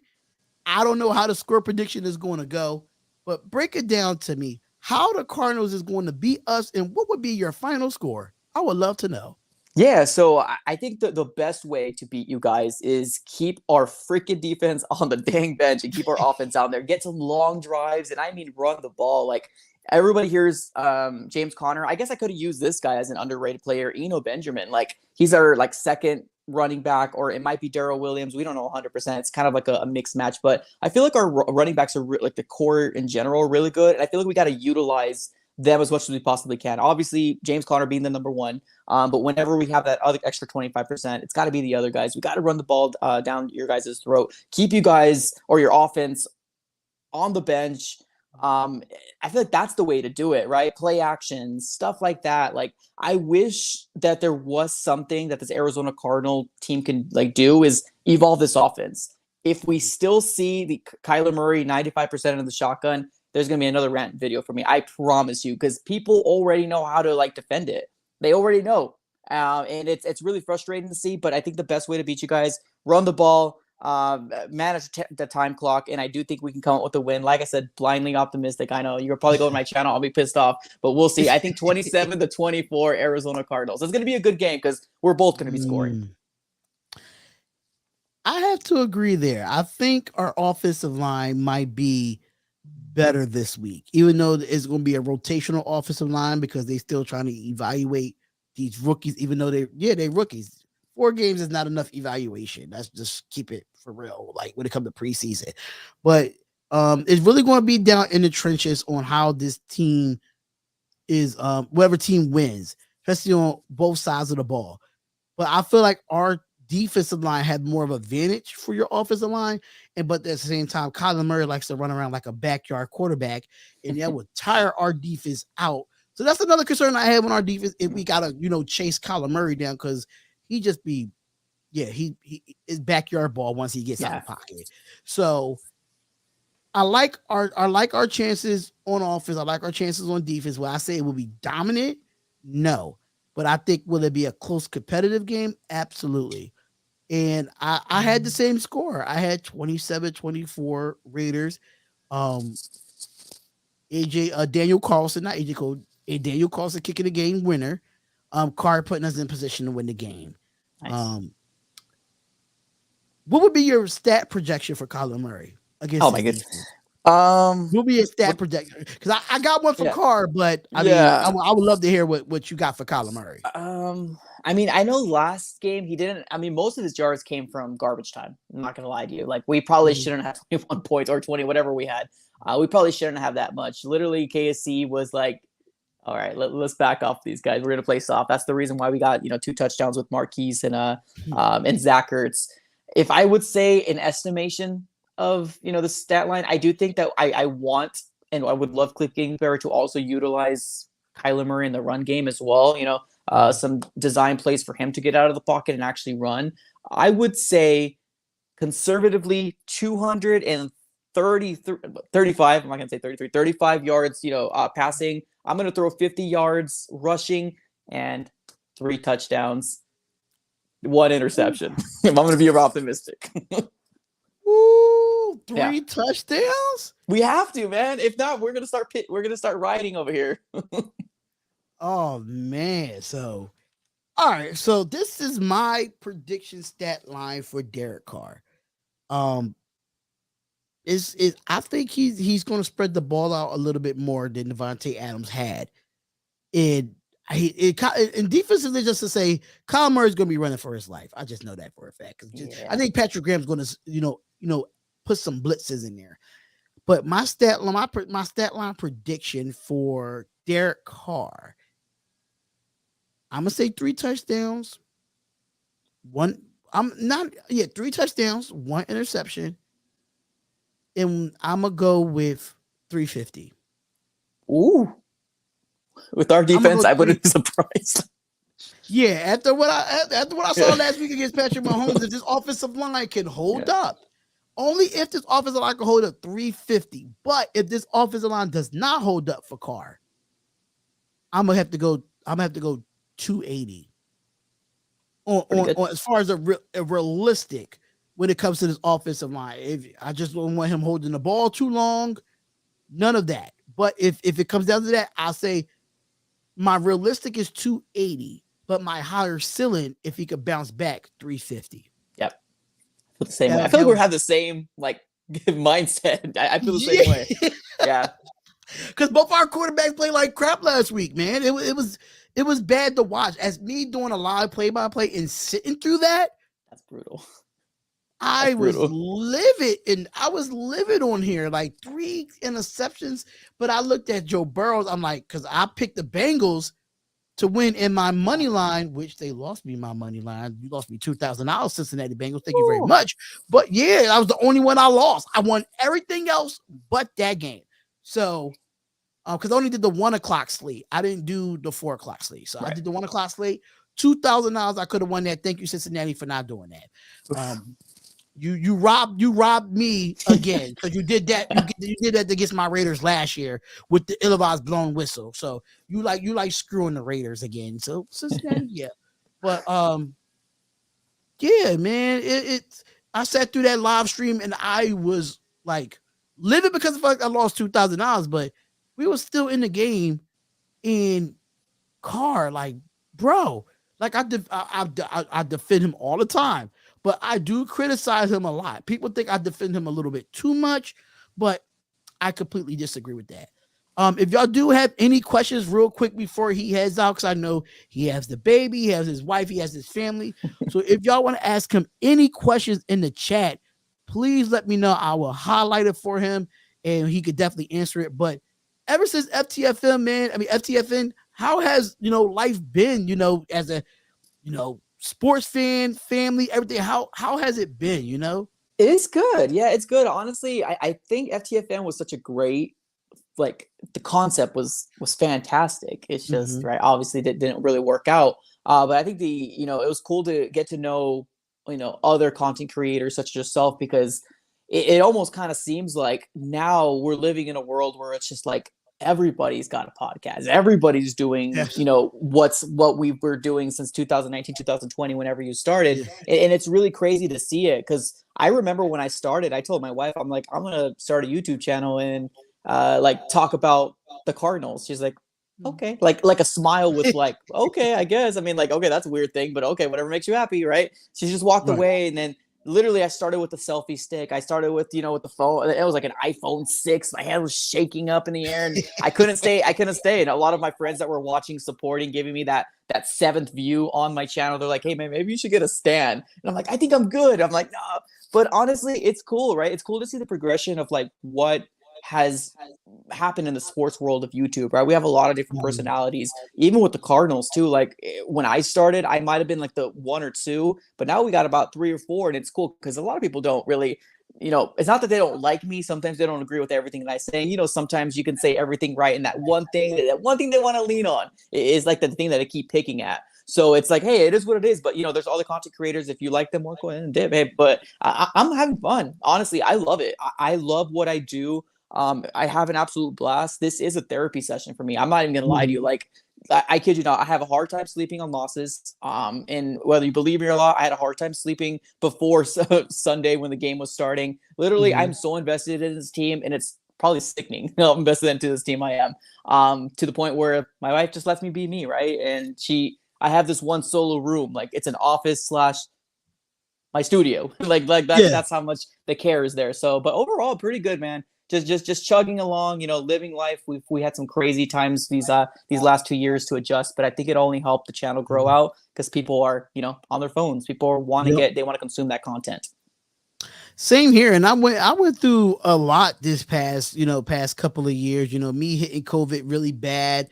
I don't know how the score prediction is going to go, but break it down to me. How the Cardinals is going to beat us, and what would be your final score? I would love to know. Yeah, so I think the best way to beat you guys is keep our freaking defense on the dang bench and keep our offense out there. Get some long drives, and I mean run the ball. Like everybody hears James Conner. I guess I could have used this guy as an underrated player, Eno Benjamin. Like he's our like second running back, or it might be Darrell Williams. We don't know 100%. It's kind of like a mixed match, but I feel like our running backs are like the core in general are really good, and I feel like we got to utilize them as much as we possibly can. Obviously, James Conner being the number one, but whenever we have that other extra 25%, it's got to be the other guys. We got to run the ball down your guys' throat. Keep you guys or your offense on the bench. I feel like that's the way to do it, right? Play action, stuff like that. Like I wish that there was something that this Arizona Cardinal team can like do is evolve this offense. If we still see the Kyler Murray 95% of the shotgun, there's going to be another rant video for me. I promise you, because people already know how to like defend it. They already know. And it's really frustrating to see, but I think the best way to beat you guys, run the ball, manage the time clock, and I do think we can come up with a win. Like I said, blindly optimistic. I know you're probably going to my channel. I'll be pissed off, but we'll see. I think 27-24 Arizona Cardinals. It's going to be a good game because we're both going to be scoring. I have to agree there. I think our offensive line might be better this week, even though it's going to be a rotational offensive line because they're still trying to evaluate these rookies, even though they're rookies. 4 games is not enough evaluation. That's just keep it for real, like when it comes to preseason. But it's really going to be down in the trenches on how this team is, whatever team wins, especially on both sides of the ball. But I feel like our defensive line had more of an advantage for your offensive line, but at the same time, Kyler Murray likes to run around like a backyard quarterback, and that would tire our defense out. So that's another concern I have on our defense if we gotta chase Kyler Murray down because he just be he is backyard ball once he gets out of pocket. So I like our chances on offense. I like our chances on defense. Will I say it will be dominant? No. But I think will it be a close competitive game? Absolutely. And I had the same score. I had 27-24 Raiders. Daniel Carlson, not AJ Cole, Daniel Carlson kicking the game winner. Carr putting us in position to win the game. Nice. What would be your stat projection for Kyler Murray against? Oh my goodness. What would be a stat projection? Because I got one for Carr, but I mean, I would love to hear what you got for Kyler Murray. I mean, I know last game he didn't. I mean, most of his yards came from garbage time. I'm not gonna lie to you. Like we probably shouldn't have 21 points or 20, whatever we had. We probably shouldn't have that much. Literally, KSC was like, all right, let's back off these guys. We're gonna play soft. That's the reason why we got 2 touchdowns with Marquise and Zach Ertz. If I would say an estimation of the stat line, I do think that I want and I would love Cliff Kingsbury to also utilize Kyler Murray in the run game as well. Some design plays for him to get out of the pocket and actually run. I would say conservatively 235. I'm not gonna say 33, 35 yards. Passing. I'm gonna throw 50 yards rushing and 3 touchdowns, 1 interception. I'm gonna be optimistic. Ooh, Bro, three touchdowns? We have to, man. If not, we're gonna start rioting over here. Oh man. So all right. So this is my prediction stat line for Derek Carr. Is I think he's gonna spread the ball out a little bit more than Devontae Adams had. And defensively, just to say, Kyle Murray's going to be running for his life. I just know that for a fact. I think Patrick Graham's going to, put some blitzes in there. But my stat line prediction for Derek Carr, I'm gonna say 3 touchdowns. 3 touchdowns, 1 interception, and I'm gonna go with 350. Ooh. With our defense, I wouldn't be surprised. Yeah, after what I saw last week against Patrick Mahomes, if this offensive line can hold up, only if this offensive line can hold up 350. But if this offensive line does not hold up for Carr, I'm gonna have to go 280. On as far as a realistic when it comes to this offensive line. I just don't want him holding the ball too long. None of that. But if it comes down to that, I'll say my realistic is 280, but my higher ceiling, if he could bounce back, 350. Yep. I feel the same way. I feel like we have the same mindset. I feel the same way. Yeah. Because both our quarterbacks played like crap last week, man. It was bad to watch. As me doing a live play-by-play and sitting through that, that's brutal. I was livid on here, like 3 interceptions. But I looked at Joe Burrow. I'm like, because I picked the Bengals to win in my money line, which they lost me my money line. You lost me $2,000, Cincinnati Bengals. Thank you very much. But yeah, I was the only one I lost. I won everything else but that game. So, because I only did the 1 o'clock slate. I didn't do the 4 o'clock slate. So I did the 1 o'clock slate. $2,000. I could have won that. Thank you, Cincinnati, for not doing that. You robbed me again because you did that. You did that against my Raiders last year with the ill-advised blown whistle. So you like screwing the Raiders again. So yeah, but yeah, man. I sat through that live stream and I was like living because of I lost $2,000, but we were still in the game. In Carr, like bro, like I defend him all the time. But I do criticize him a lot. People think I defend him a little bit too much, but I completely disagree with that. If y'all do have any questions real quick before he heads out, because I know he has the baby, he has his wife, he has his family. So if y'all want to ask him any questions in the chat, please let me know. I will highlight it for him and he could definitely answer it. But ever since FTFN, how has, life been, as a, sports fan, family, everything? How has it been, It's good. Yeah, it's good. Honestly, I think FTFN was such a great, the concept was fantastic. It's just, right, obviously that didn't really work out. But I think it was cool to get to know, other content creators such as yourself, because it almost kind of seems like now we're living in a world where it's just like, everybody's got a podcast. Everybody's doing, what we were doing since 2019, 2020, whenever you started. And it's really crazy to see it. Cause I remember when I started, I told my wife, I'm like, I'm going to start a YouTube channel and talk about the Cardinals. She's like, okay, like a smile with okay, I guess. I mean, okay, that's a weird thing, but okay, whatever makes you happy. Right. She just walked away, and then literally I started with the selfie stick. I started with, with the phone. It was like an iPhone 6. My hand was shaking up in the air and I couldn't stay. And a lot of my friends that were watching, supporting, giving me that 7th view on my channel, they're like, hey man, maybe you should get a stand. And I'm like, I think I'm good. I'm like, no, but honestly, it's cool, right? It's cool to see the progression of what has happened in the sports world of YouTube, right? We have a lot of different personalities, even with the Cardinals too. When I started, I might have been the 1 or 2, but now we got about 3 or 4, and it's cool because a lot of people don't really, it's not that they don't like me. Sometimes they don't agree with everything that I say. Sometimes you can say everything right, and that one thing they want to lean on is the thing that I keep picking at. So it's like, hey, it is what it is. But, there's all the content creators. If you like them, go ahead and dip. Hey, but I'm having fun. Honestly, I love it. I love what I do. I have an absolute blast. This is a therapy session for me. I'm not even gonna lie to you. I kid you not, I have a hard time sleeping on losses. And whether you believe me or not, I had a hard time sleeping before Sunday when the game was starting. Literally, I'm so invested in this team, and it's probably sickening how invested into this team I am. To the point where my wife just lets me be me, right? And I have this one solo room, like it's an office slash my studio. like that. Yeah. That's how much the care is there. So, but overall, pretty good, man. Just chugging along, living life. We had some crazy times these last 2 years to adjust, but I think it only helped the channel grow out because people are on their phones. People want to consume that content. Same here, and I went through a lot this past couple of years. Me hitting COVID really bad.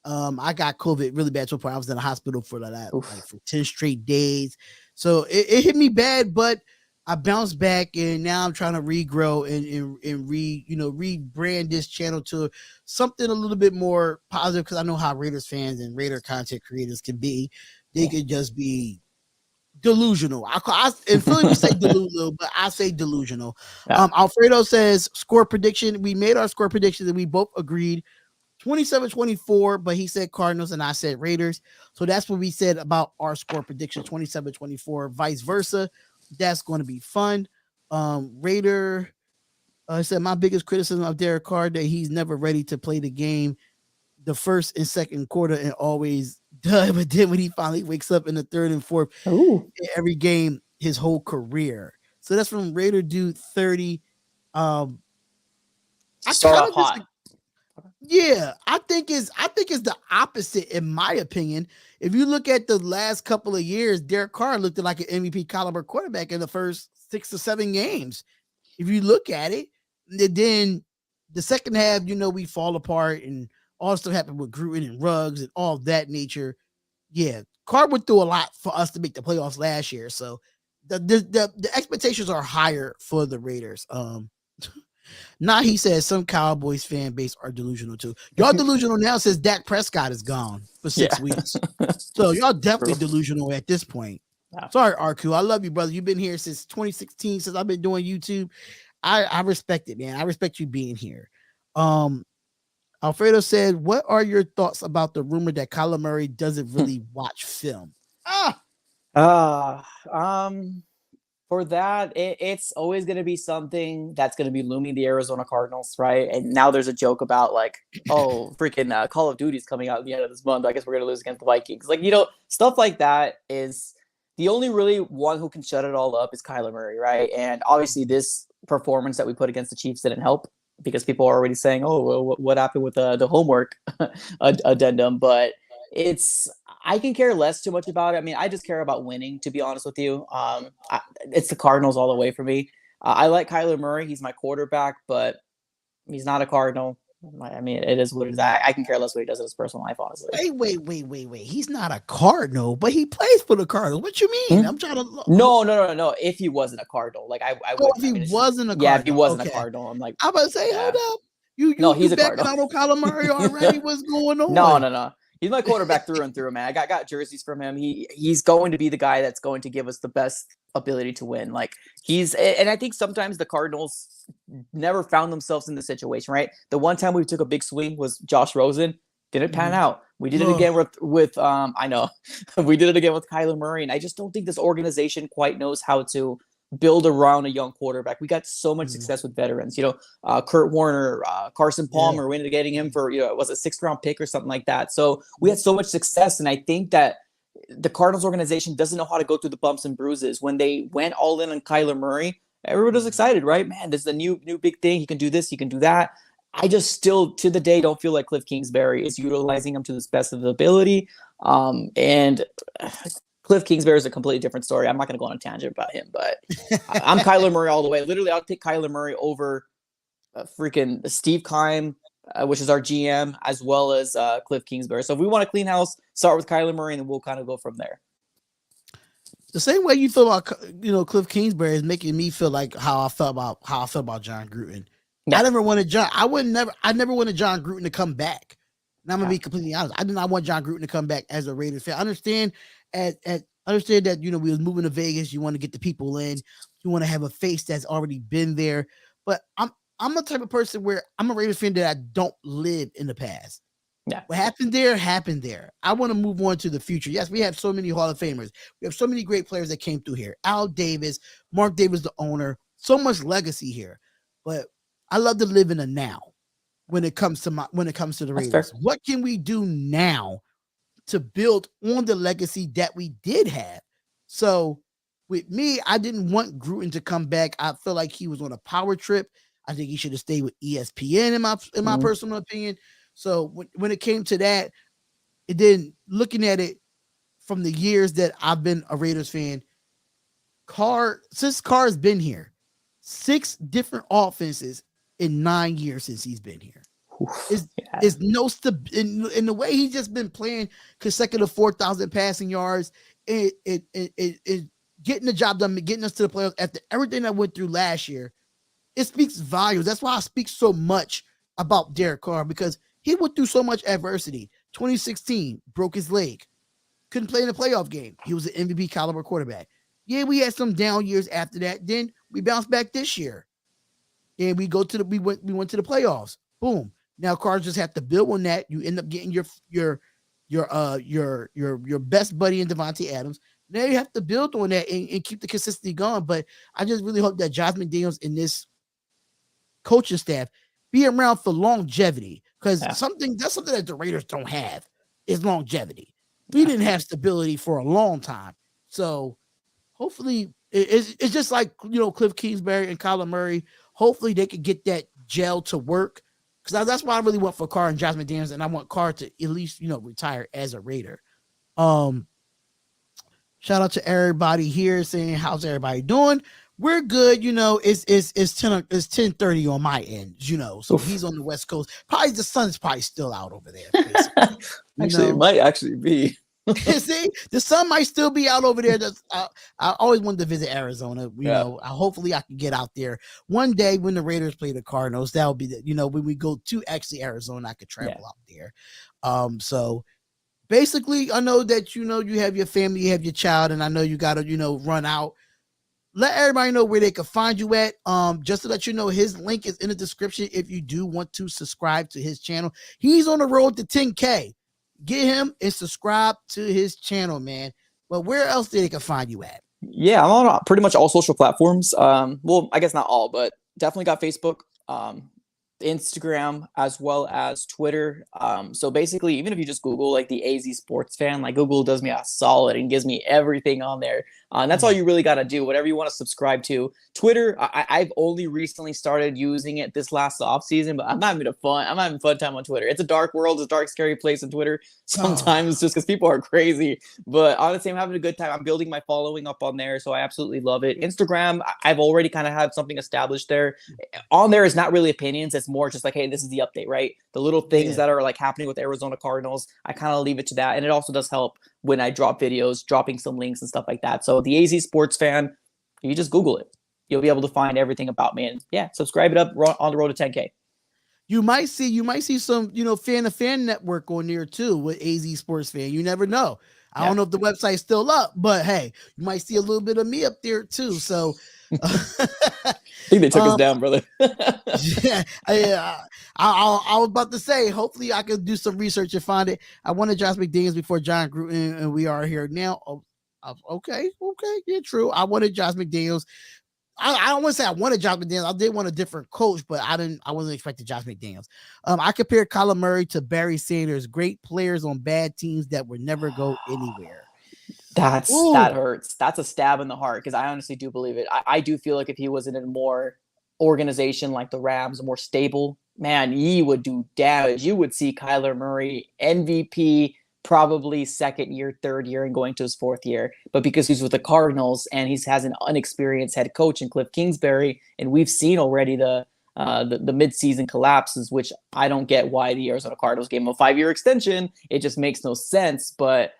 I got COVID really bad to a point I was in the hospital for for 10 straight days. So it hit me bad, but I bounced back, and now I'm trying to regrow and rebrand this channel to something a little bit more positive, because I know how Raiders fans and Raider content creators can be. They could just be delusional. In Philly we say delusional, but I say delusional. Alfredo says score prediction. We made our score predictions and we both agreed 27-24, but he said Cardinals and I said Raiders. So that's what we said about our score prediction, 27-24, vice versa. That's going to be fun. Raider said my biggest criticism of Derek Carr that he's never ready to play the game the first and second quarter and always does, but then when he finally wakes up in the third and fourth, every game his whole career. So that's from Raider Dude 30. I think it's the opposite in my opinion. If you look at the last couple of years, Derek Carr looked like an MVP caliber quarterback in the first 6 or 7 games. If you look at it, then the second half, we fall apart and all stuff happened with Gruden and Ruggs and all of that nature. Yeah, Carr went through a lot for us to make the playoffs last year. So the expectations are higher for the Raiders. Now he says some Cowboys fan base are delusional too. Y'all delusional now since Dak Prescott is gone for 6 weeks. So y'all definitely delusional at this point. Yeah. Sorry, Arku. I love you, brother. You've been here since 2016, since I've been doing YouTube. I respect it, man. I respect you being here. Alfredo said, what are your thoughts about the rumor that Kyler Murray doesn't really watch film? For that, it's always going to be something that's going to be looming the Arizona Cardinals, right? And now there's a joke about freaking Call of Duty's coming out at the end of this month. I guess we're going to lose against the Vikings. Stuff like that is the only really one who can shut it all up is Kyler Murray, right? And obviously this performance that we put against the Chiefs didn't help because people are already saying, oh, well, what happened with the homework addendum? But I can care less too much about it. I mean, I just care about winning, to be honest with you. It's the Cardinals all the way for me. I like Kyler Murray. He's my quarterback, but he's not a Cardinal. I mean, it is what it is. I can care less what he does in his personal life, honestly. Wait. He's not a Cardinal, but he plays for the Cardinals. What you mean? I'm trying to... No. If he wasn't a Cardinal, I would. If he wasn't a Cardinal. Yeah, if he wasn't a Cardinal, I'm like... I'm about to say, hold up. He's a Cardinal. Out on Kyler Murray already? What's going on? No. He's my quarterback through and through, man. I got jerseys from him. He's going to be the guy that's going to give us the best ability to win. And I think sometimes the Cardinals never found themselves in the situation, right? The one time we took a big swing was Josh Rosen. Didn't pan out. We did it again with I know. We did it again with Kyler Murray, and I just don't think this organization quite knows how to build around a young quarterback. We got so much success with veterans, Kurt Warner, Carson Palmer, we ended up getting him for, was a 6th round pick or something like that. So we had so much success. And I think that the Cardinals organization doesn't know how to go through the bumps and bruises. When they went all in on Kyler Murray, everyone was excited, right? Man, this is a new big thing. He can do this. He can do that. I just still, to the day, don't feel like Cliff Kingsbury is utilizing him to his best of the ability. And Cliff Kingsbury is a completely different story. I'm not going to go on a tangent about him, but I'm Kyler Murray all the way. Literally, I'll take Kyler Murray over freaking Steve Keim, which is our GM, as well as Cliff Kingsbury. So if we want to clean house, start with Kyler Murray, and then we'll kind of go from there. The same way you feel about Cliff Kingsbury is making me feel like how I felt about John Gruden. Yeah. I never wanted John Gruden to come back. And I'm gonna be completely honest. I did not want John Gruden to come back as a Raiders fan. I understand that we was moving to Vegas. You want to get the people in. You want to have a face that's already been there. But I'm the type of person where I'm a Raiders fan that I don't live in the past. Yeah. What happened there happened there. I want to move on to the future. Yes, we have so many Hall of Famers. We have so many great players that came through here. Al Davis, Mark Davis, the owner. So much legacy here. But I love to live in a now when it comes to the That's Raiders. fair. What can we do now to build on the legacy that we did have? So with me, I didn't want Gruden to come back. I feel like he was on a power trip. I think he should have stayed with ESPN in my personal opinion. So when it came to that, it didn't looking at it from the years that I've been a Raiders fan. Since Carr's been here, 6 different offenses in 9 years since he's been here. Is no in the way he's just been playing consecutive 4,000 passing yards. It getting the job done, getting us to the playoffs after everything that went through last year. It speaks volumes. That's why I speak so much about Derek Carr, because he went through so much adversity. 2016, broke his leg, couldn't play in the playoff game. He was an MVP caliber quarterback. Yeah, we had some down years after that. Then we bounced back this year, and we went to the playoffs. Boom. Now Carr just have to build on that. You end up getting your best buddy in Devontae Adams. Now you have to build on that and keep the consistency going. But I just really hope that Josh McDaniels and this coaching staff be around for longevity, because that's something that the Raiders don't have is longevity. We didn't have stability for a long time. So hopefully it's just like, Cliff Kingsbury and Kyler Murray. Hopefully they could get that gel to work, because that's what I really want for Carr and Josh McDaniels, and I want Carr to at least, retire as a Raider. Shout out to everybody here saying, how's everybody doing? We're good. It's 10:30 on my end, so he's on the West Coast. Probably the sun's probably still out over there. Actually, it might actually be. See, the sun might still be out over there. I always wanted to visit Arizona. Hopefully I can get out there one day when the Raiders play the Cardinals. That'll be when we go to actually Arizona, I could travel out there. So basically, I know that you have your family, you have your child, and I know you got to run out. Let everybody know where they can find you at. Just to let you know, his link is in the description if you do want to subscribe to his channel. He's on the road to 10K. Get him and subscribe to his channel, man. But where else they can find you at? Yeah, I'm on pretty much all social platforms. Well, I guess not all, but definitely got Facebook, Instagram, as well as Twitter. So basically, even if you just Google like the AZ Sports Fan, like Google does me a solid and gives me everything on there. And that's all you really got to do, whatever you want to subscribe to. Twitter, I've only recently started using it this last off season, but I'm having fun time on Twitter. It's a dark world, it's a dark, scary place on Twitter sometimes just because people are crazy. But honestly, I'm having a good time. I'm building my following up on there, so I absolutely love it. Instagram, I've already kind of had something established there. On there is not really opinions. It's more just like, hey, this is the update, right? The little things that are like happening with Arizona Cardinals, I kind of leave it to that. And it also does help when I drop videos, dropping some links and stuff like that. So the AZ Sports Fan, you just Google it. You'll be able to find everything about me. And yeah, subscribe it up. We're on the road to 10K. You might see some, fan to fan network on there too with AZ Sports Fan. You never know. I don't know if the website's still up, but hey, you might see a little bit of me up there too. So I think they took us down, brother. I was about to say, hopefully I could do some research and find it. I wanted Josh McDaniels before John Gruden, and we are here now. Okay, yeah, true. I wanted Josh McDaniels. I don't want to say I wanted Josh McDaniels. I did want a different coach, but I wasn't expecting Josh McDaniels. I compared Kyler Murray to Barry Sanders, great players on bad teams that would never go anywhere. That hurts. That's a stab in the heart, because I honestly do believe it. I do feel like if he was in a more organization like the Rams, more stable, man, he would do damage. You would see Kyler Murray MVP, probably second year, third year, and going to his fourth year. But because he's with the Cardinals and he has an unexperienced head coach in Cliff Kingsbury, and we've seen already the midseason collapses, which I don't get why the Arizona Cardinals gave him a 5-year extension. It just makes no sense, but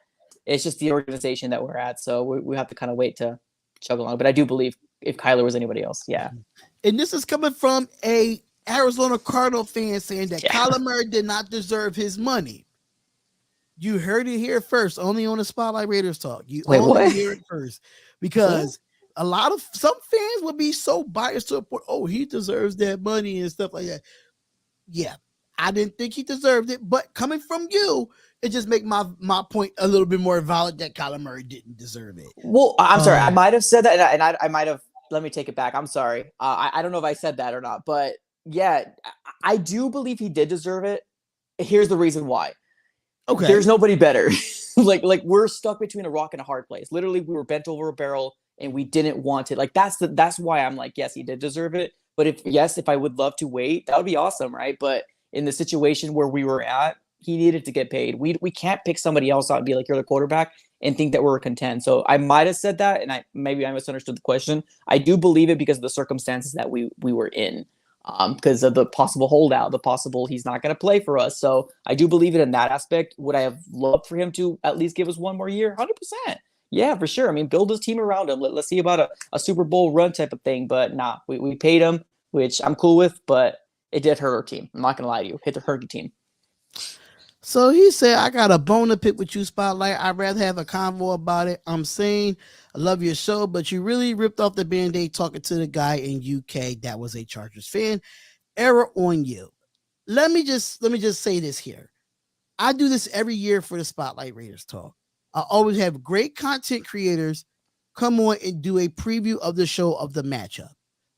it's just the organization that we're at. So we have to kind of wait to chug along. But I do believe if Kyler was anybody else, yeah. And this is coming from a Arizona Cardinal fan saying that Kyler Murray did not deserve his money. You heard it here first, only on the Spotlight Raiders Talk. You only hear it first, because some fans would be so biased to a point. Oh, he deserves that money and stuff like that. Yeah, I didn't think he deserved it, but coming from you, it just make my point a little bit more valid that Kyler Murray didn't deserve it. Well, I'm sorry. I might have said that, and I might have. Let me take it back. I'm sorry. I don't know if I said that or not, but yeah, I do believe he did deserve it. Here's the reason why. Okay. There's nobody better. like we're stuck between a rock and a hard place. Literally, we were bent over a barrel and we didn't want it. Like that's why I'm like, yes, he did deserve it. But if I would love to wait, that would be awesome, right? But in the situation where we were at, he needed to get paid. We can't pick somebody else out and be like, you're the quarterback and think that we're content. So I might have said that, and I misunderstood the question. I do believe it because of the circumstances that we were in. Because of the possible holdout, the possible he's not going to play for us. So I do believe it in that aspect. Would I have loved for him to at least give us one more year? 100%. Yeah, for sure. I mean, build his team around him. Let's see about a Super Bowl run type of thing. But nah, we paid him, which I'm cool with, but it did hurt our team. I'm not going to lie to you. It hurt the team. So he said, I got a bone to pick with you, Spotlight. I'd rather have a convo about it. I'm saying I love your show, but you really ripped off the Band-Aid talking to the guy in UK that was a Chargers fan. Error on you. Let me just say this here. I do this every year for the Spotlight Raiders talk. I always have great content creators come on and do a preview of the show of the matchup.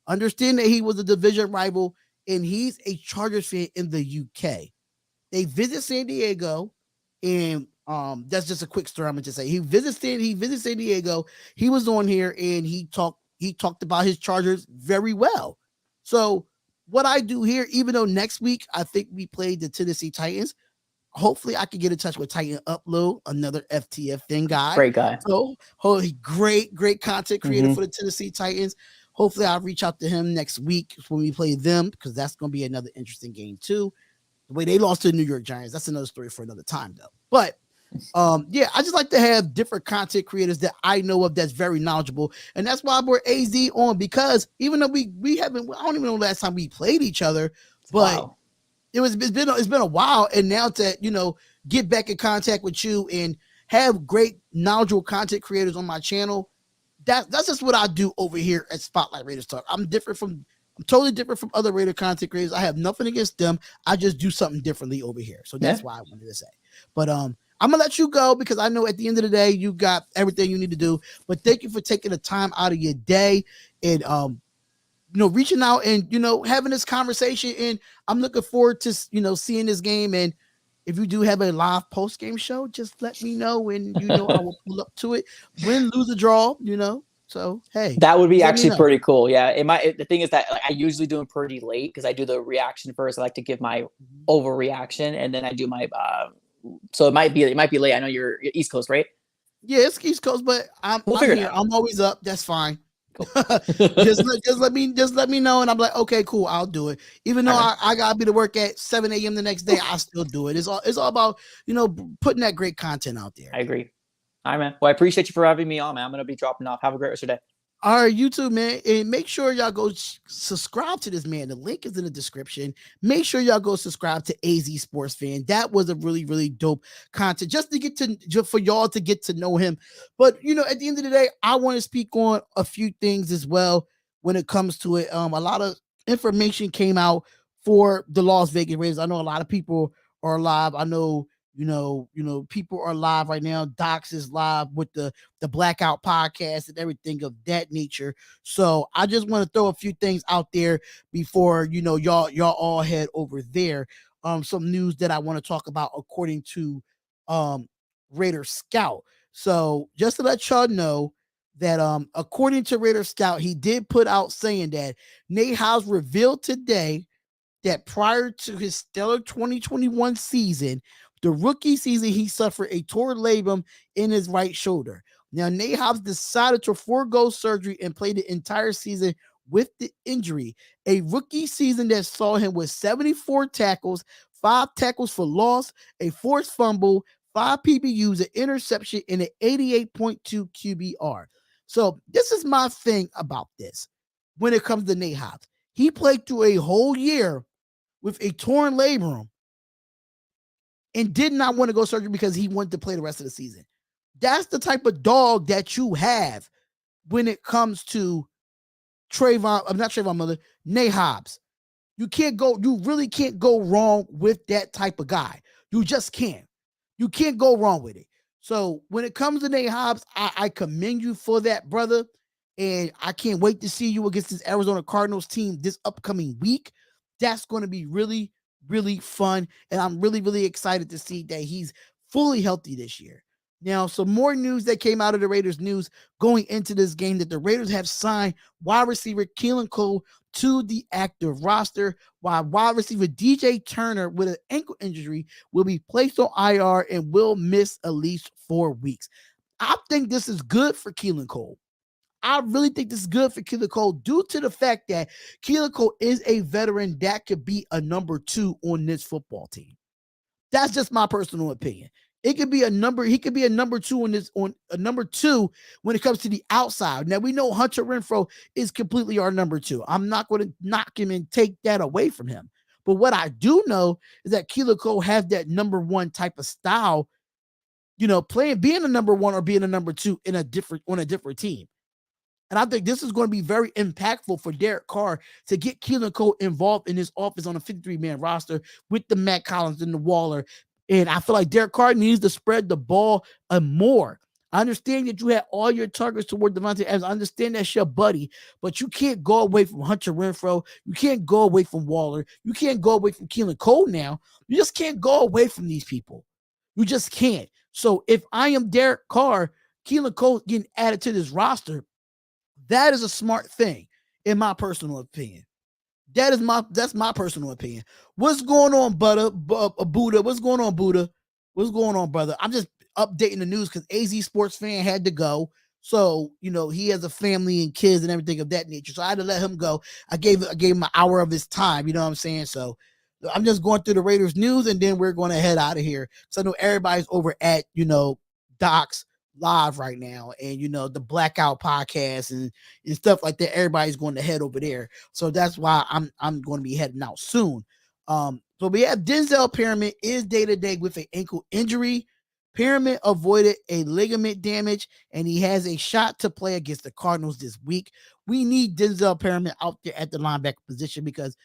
Understand that he was a division rival and he's a Chargers fan in the UK. They visit San Diego, and that's just a quick story. I'm gonna just say he visits San Diego. He was on here and he talked about his Chargers very well. So what I do here, even though next week I think we played the Tennessee Titans, hopefully I can get in touch with Titan Upload, another FTF thing guy. Great guy. So great content creator for the Tennessee Titans. Hopefully I'll reach out to him next week when we play them, because that's going to be another interesting game too. The way they lost to the New York Giants, that's another story for another time though. But yeah, I just like to have different content creators that I know of that's very knowledgeable, and that's why I brought AZ on, because even though we haven't, I don't even know last time we played each other, but wow. It's been a while, and now to get back in contact with you and have great knowledgeable content creators on my channel, that's just what I do over here at Spotlight Raiders Talk. I'm totally different from other Raider content creators. I have nothing against them. I just do something differently over here. So that's why I wanted to say. But I'm gonna let you go, because I know at the end of the day you got everything you need to do. But thank you for taking the time out of your day and reaching out and having this conversation. And I'm looking forward to seeing this game. And if you do have a live post game show, just let me know, and I will pull up to it. Win, lose, or draw. So hey, that would be actually pretty cool. Yeah, the thing is that I usually do them pretty late, because I do the reaction first. I like to give my overreaction, and then I do my. So it might be late. I know you're East Coast, right? Yeah, it's East Coast, but I'm here. I'm always up. That's fine. Cool. just let me know, and I'm like, okay, cool, I'll do it. Even though I gotta be to work at 7 a.m. the next day, I still do it. It's all about putting that great content out there. I agree. All right, man. Well, I appreciate you for having me on, man. I'm going to be dropping off. Have a great rest of your day. All right, you too, man. And make sure y'all go subscribe to this man. The link is in the description. Make sure y'all go subscribe to AZ Sports Fan. That was a really, really dope content just for y'all to get to know him. But, at the end of the day, I want to speak on a few things as well when it comes to it. A lot of information came out for the Las Vegas Raiders. I know a lot of people are live. I know people are live right now. Docs is live with the Blackout podcast and everything of that nature. So I just want to throw a few things out there before y'all all head over there. Some news that I want to talk about according to Raider Scout. So just to let y'all know that according to Raider Scout, he did put out saying that Nate House revealed today that prior to his stellar 2021 season, the rookie season, he suffered a torn labrum in his right shoulder. Now, Nate Hobbs decided to forego surgery and play the entire season with the injury. A rookie season that saw him with 74 tackles, 5 tackles for loss, a forced fumble, 5 PBUs, an interception, and an 88.2 QBR. So this is my thing about this when it comes to Nate Hobbs. He played through a whole year with a torn labrum and did not want to go surgery because he wanted to play the rest of the season. That's the type of dog that you have when it comes to Nate Hobbs. You really can't go wrong with that type of guy. You just can't. You can't go wrong with it. So when it comes to Nate Hobbs, I commend you for that, brother. And I can't wait to see you against this Arizona Cardinals team this upcoming week. That's going to be really, really fun. And I'm really, really excited to see that he's fully healthy this year. Now, some more news that came out of the Raiders news going into this game, that the Raiders have signed wide receiver Keelan Cole to the active roster, while wide receiver DJ Turner with an ankle injury will be placed on IR and will miss at least 4 weeks. I think this is good for Keelan Cole. I really think this is good for Keelan Cole due to the fact that Keelan Cole is a veteran that could be a number 2 on this football team. That's just my personal opinion. He could be a number 2 on a number 2 when it comes to the outside. Now we know Hunter Renfrow is completely our number 2. I'm not going to knock him and take that away from him. But what I do know is that Keelan Cole has that number 1 type of style, being a number 1 or being a number 2 on a different team. And I think this is going to be very impactful for Derek Carr to get Keelan Cole involved in his offense on a 53-man roster with the Matt Collins and the Waller. And I feel like Derek Carr needs to spread the ball more. I understand that you had all your targets toward Devontae Adams. I understand that's your buddy, but you can't go away from Hunter Renfrow. You can't go away from Waller. You can't go away from Keelan Cole now. You just can't go away from these people. You just can't. So if I am Derek Carr, Keelan Cole getting added to this roster, that is a smart thing, in my personal opinion. That's my personal opinion. What's going on, Buddha? Buddha? What's going on, Buddha? What's going on, brother? I'm just updating the news because AZ Sports Fan had to go. So, he has a family and kids and everything of that nature. So I had to let him go. I gave him an hour of his time. You know what I'm saying? So I'm just going through the Raiders news, and then we're going to head out of here. So I know everybody's over at, Doc's Live right now, and the Blackout podcast and stuff like that. Everybody's going to head over there, so that's why I'm going to be heading out soon. So we have Denzel Perryman is day-to-day with an ankle injury. Perryman avoided a ligament damage, and he has a shot to play against the Cardinals this week. We need Denzel Perryman out there at the linebacker position because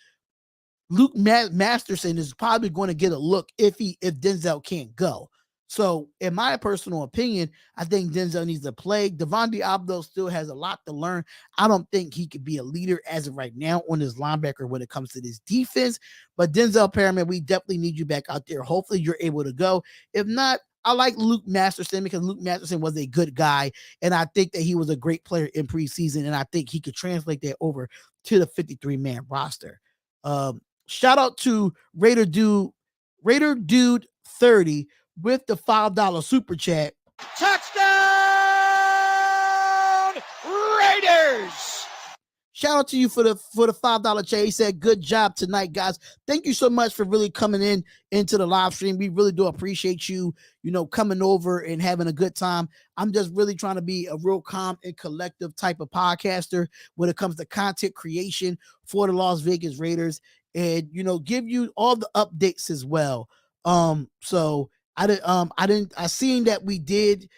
Luke Masterson is probably going to get a look if Denzel can't go. So, in my personal opinion, I think Denzel needs to play. Devontae Abdo still has a lot to learn. I don't think he could be a leader as of right now on his linebacker when it comes to this defense. But Denzel Perryman, we definitely need you back out there. Hopefully, you're able to go. If not, I like Luke Masterson because Luke Masterson was a good guy, and I think that he was a great player in preseason, and I think he could translate that over to the 53-man roster. Shout out to Raider Dude 30 with the $5 super chat. Touchdown Raiders! Shout out to you for the $5 chat. He said, good job tonight, guys. Thank you so much for really coming into the live stream. We really do appreciate you, coming over and having a good time. I'm just really trying to be a real calm and collective type of podcaster when it comes to content creation for the Las Vegas Raiders and, give you all the updates as well. So I seen that we did,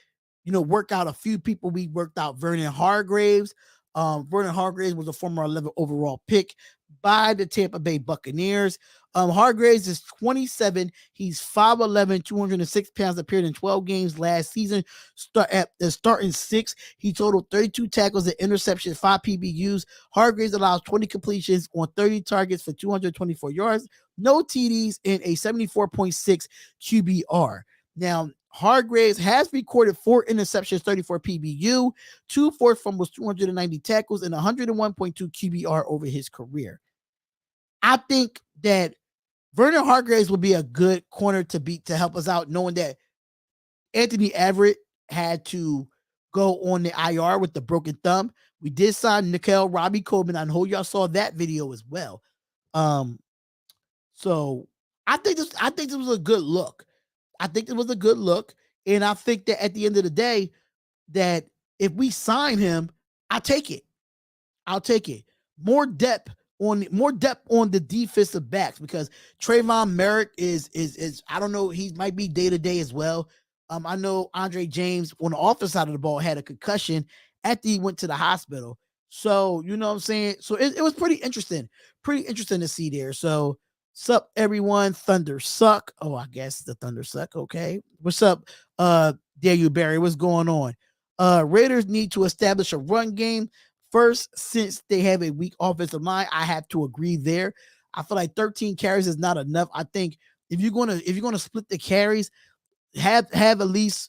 work out a few people. We worked out Vernon Hargraves. Vernon Hargraves was a former 11th overall pick by the Tampa Bay Buccaneers. Hargraves is 27. He's 5'11", 206 pounds, appeared in 12 games last season. Starting 6. He totaled 32 tackles and interceptions, 5 PBUs. Hargraves allows 20 completions on 30 targets for 224 yards, no TDs, and a 74.6 QBR. Now, Hargraves has recorded 4 interceptions, 34 PBU, 2 forced fumbles, 290 tackles, and 101.2 QBR over his career. I think that Vernon Hargraves would be a good corner to beat to help us out, knowing that Anthony Everett had to go on the IR with the broken thumb. We did sign Nickel Robbie Coleman. I know y'all saw that video as well. So I think this was a good look. And I think that at the end of the day, that if we sign him, I'll take it. More depth on the defensive backs because Trayvon Merrick is I don't know, he might be day-to-day as well. I know Andre James on the offensive side of the ball had a concussion after he went to the hospital. So, you know what I'm saying? So it was pretty interesting. Pretty interesting to see there. So, sup everyone, Thunder suck. Oh, I guess the Thunder suck. Okay. What's up? Daniel Barry, what's going on? Raiders need to establish a run game first since they have a weak offensive line. I have to agree there. I feel like 13 carries is not enough. I think if you're gonna split the carries, have at least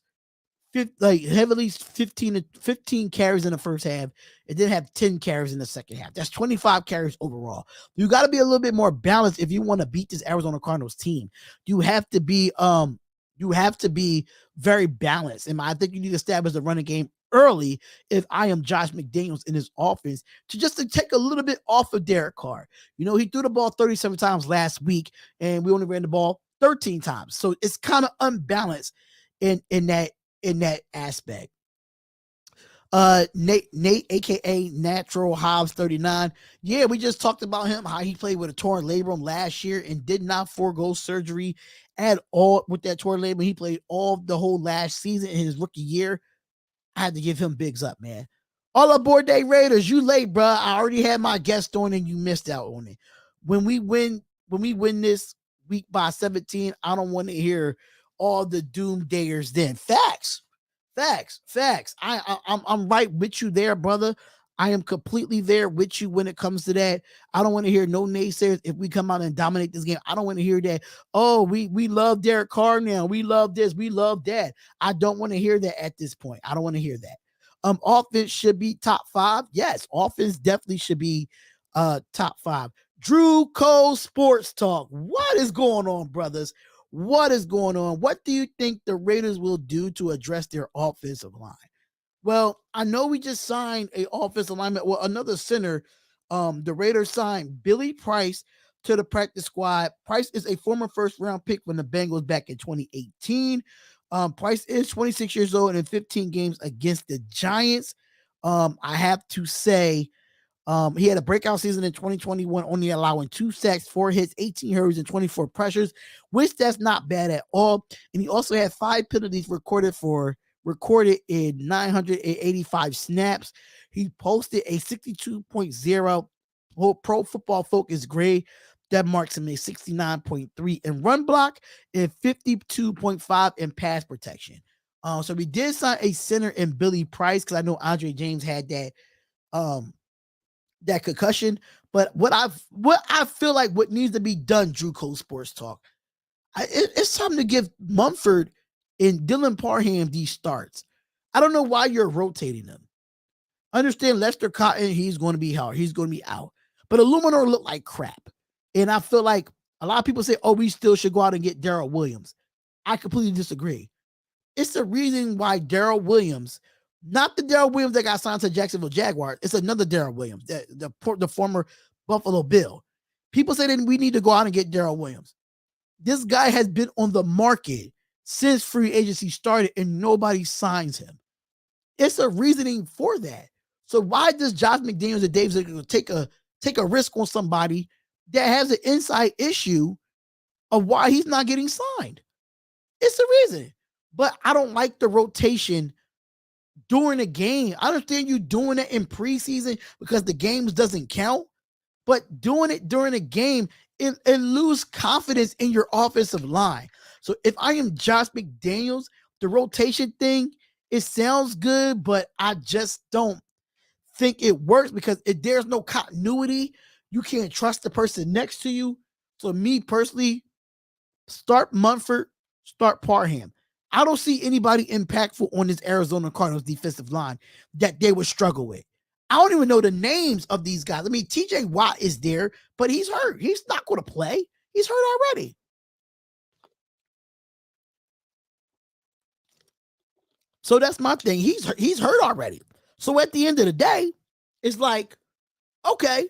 have at least 15 carries in the first half and then have 10 carries in the second half. That's 25 carries overall. You got to be a little bit more balanced if you want to beat this Arizona Cardinals team. You have to be very balanced. And I think you need to establish the running game early if I am Josh McDaniels in his offense to take a little bit off of Derek Carr. You know, he threw the ball 37 times last week and we only ran the ball 13 times. So it's kind of unbalanced in that aspect. Nate, aka Natural Hobbs 39. Yeah, we just talked about him, how he played with a torn labrum last year and did not forego surgery at all with that torn labrum. He played all the whole last season in his rookie year. I had to give him bigs up, man. All aboard day Raiders. You late, bro. I already had my guest on and you missed out on it. When we win this week by 17, I don't want to hear all the doomsdayers then. Facts. I'm right with you there, brother. I am completely there with you when it comes to that. I don't want to hear no naysayers if we come out and dominate this game. I don't want to hear that. Oh, we love Derek Carr now. We love this. We love that. I don't want to hear that at this point. I don't want to hear that. Offense should be top 5. Yes, offense definitely should be top 5. Drew Cole Sports Talk. What is going on, brothers? What is going on? What do you think the Raiders will do to address their offensive line? Well, I know we just signed a offensive lineman, well, another center. The Raiders signed Billy Price to the practice squad. Price is a former first-round pick from the Bengals back in 2018. Price is 26 years old and in 15 games against the Giants. I have to say, he had a breakout season in 2021, only allowing 2 sacks, 4 hits, 18 hurries, and 24 pressures, which that's not bad at all. And he also had 5 penalties recorded in 985 snaps. He posted a 62.0 Pro Football Focus grade that marks him a 69.3 in run block and 52.5 in pass protection. So we did sign a center in Billy Price because I know Andre James had that concussion. But what I feel like what needs to be done, Drew Cole Sports Talk, it's time to give Mumford and Dylan Parham these starts. I don't know why you're rotating them. Understand Lester Cotton, he's going to be out. He's going to be out. But Illuminor looked like crap. And I feel like a lot of people say, oh, we still should go out and get Darrell Williams. I completely disagree. It's the reason why Darrell Williams, not the Darrell Williams that got signed to Jacksonville Jaguars, it's another Darrell Williams, the former Buffalo Bill. People say that we need to go out and get Darrell Williams. This guy has been on the market since free agency started and nobody signs him. It's a reasoning for that. So why does Josh McDaniels and Dave Ziegler take a risk on somebody that has an inside issue of why he's not getting signed? It's the reason. But I don't like the rotation during a game. I understand you doing it in preseason because the games doesn't count, but doing it during a game, it lose confidence in your offensive line. So if I am Josh McDaniels, the rotation thing, it sounds good, but I just don't think it works because if there's no continuity, you can't trust the person next to you. So me personally, start Munford, start Parham. I don't see anybody impactful on this Arizona Cardinals defensive line that they would struggle with. I don't even know the names of these guys. I mean, TJ Watt is there, but he's hurt. He's not going to play. He's hurt already. So that's my thing. He's hurt already. So at the end of the day, it's like, okay,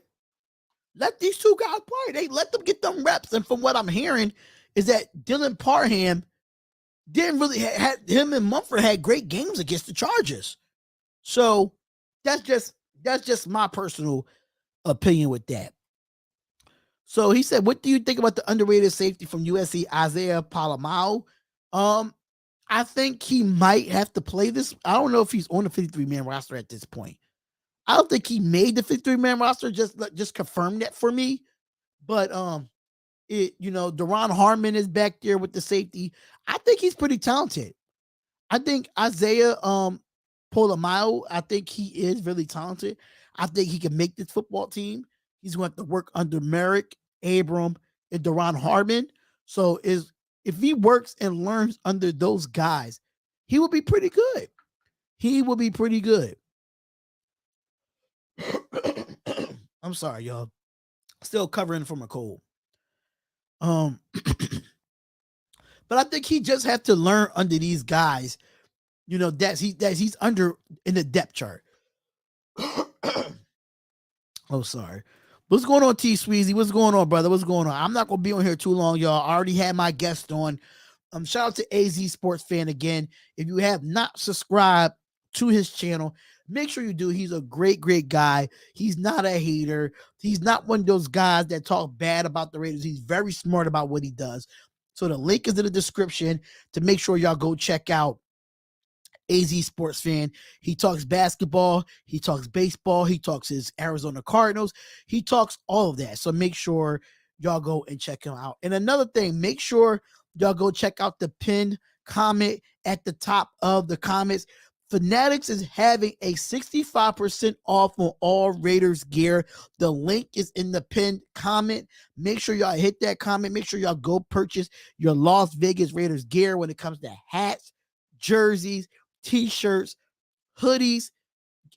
let these two guys play. They let them get them reps. And from what I'm hearing is that Dylan Parham didn't really had him and Mumford had great games against the Chargers. So that's just my personal opinion with that. So he said, what do you think about the underrated safety from USC, Isaiah Palamao? I think he might have to play this. I don't know if he's on the 53-man roster at this point. I don't think he made the 53-man roster. Just confirm that for me. But Deron Harmon is back there with the safety. I think he's pretty talented. I think Isaiah Polamalu, I think he is really talented. I think he can make this football team. He's going to have to work under Merrick, Abram, and Deron Harmon. So if he works and learns under those guys, he will be pretty good. He will be pretty good. I'm sorry, y'all. Still covering from a cold. But I think he just have to learn under these guys, that he's under in the depth chart. Oh, sorry. What's going on, T Sweezy? What's going on, brother? What's going on? I'm not gonna be on here too long, y'all. I already had my guest on. Shout out to AZ Sports Fan again. If you have not subscribed to his channel, make sure you do. He's a great, great guy. He's not a hater. He's not one of those guys that talk bad about the Raiders. He's very smart about what he does. So the link is in the description to make sure y'all go check out AZ Sports Fan. He talks basketball, he talks baseball, he talks his Arizona Cardinals, he talks all of that. So make sure y'all go and check him out. And another thing, make sure y'all go check out the pinned comment at the top of the comments. Fanatics is having a 65% off on all Raiders gear. The link is in the pinned comment. Make sure y'all hit that comment. Make sure y'all go purchase your Las Vegas Raiders gear when it comes to hats, jerseys, t-shirts, hoodies,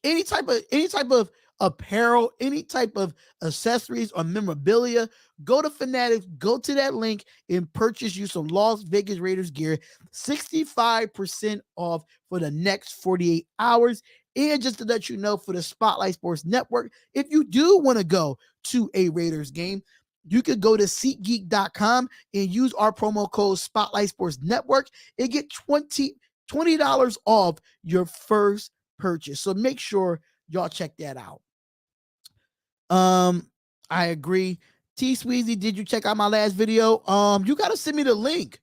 any type of apparel, any type of accessories or memorabilia. Go to Fanatics, go to that link and purchase you some Las Vegas Raiders gear. 65% off for the next 48 hours. And just to let you know, for the Spotlight Sports Network, if you do want to go to a Raiders game, you could go to SeatGeek.com and use our promo code Spotlight Sports Network and get $20 off your first purchase. So make sure y'all check that out. I agree. T Sweezy, did you check out my last video? You gotta send me the link.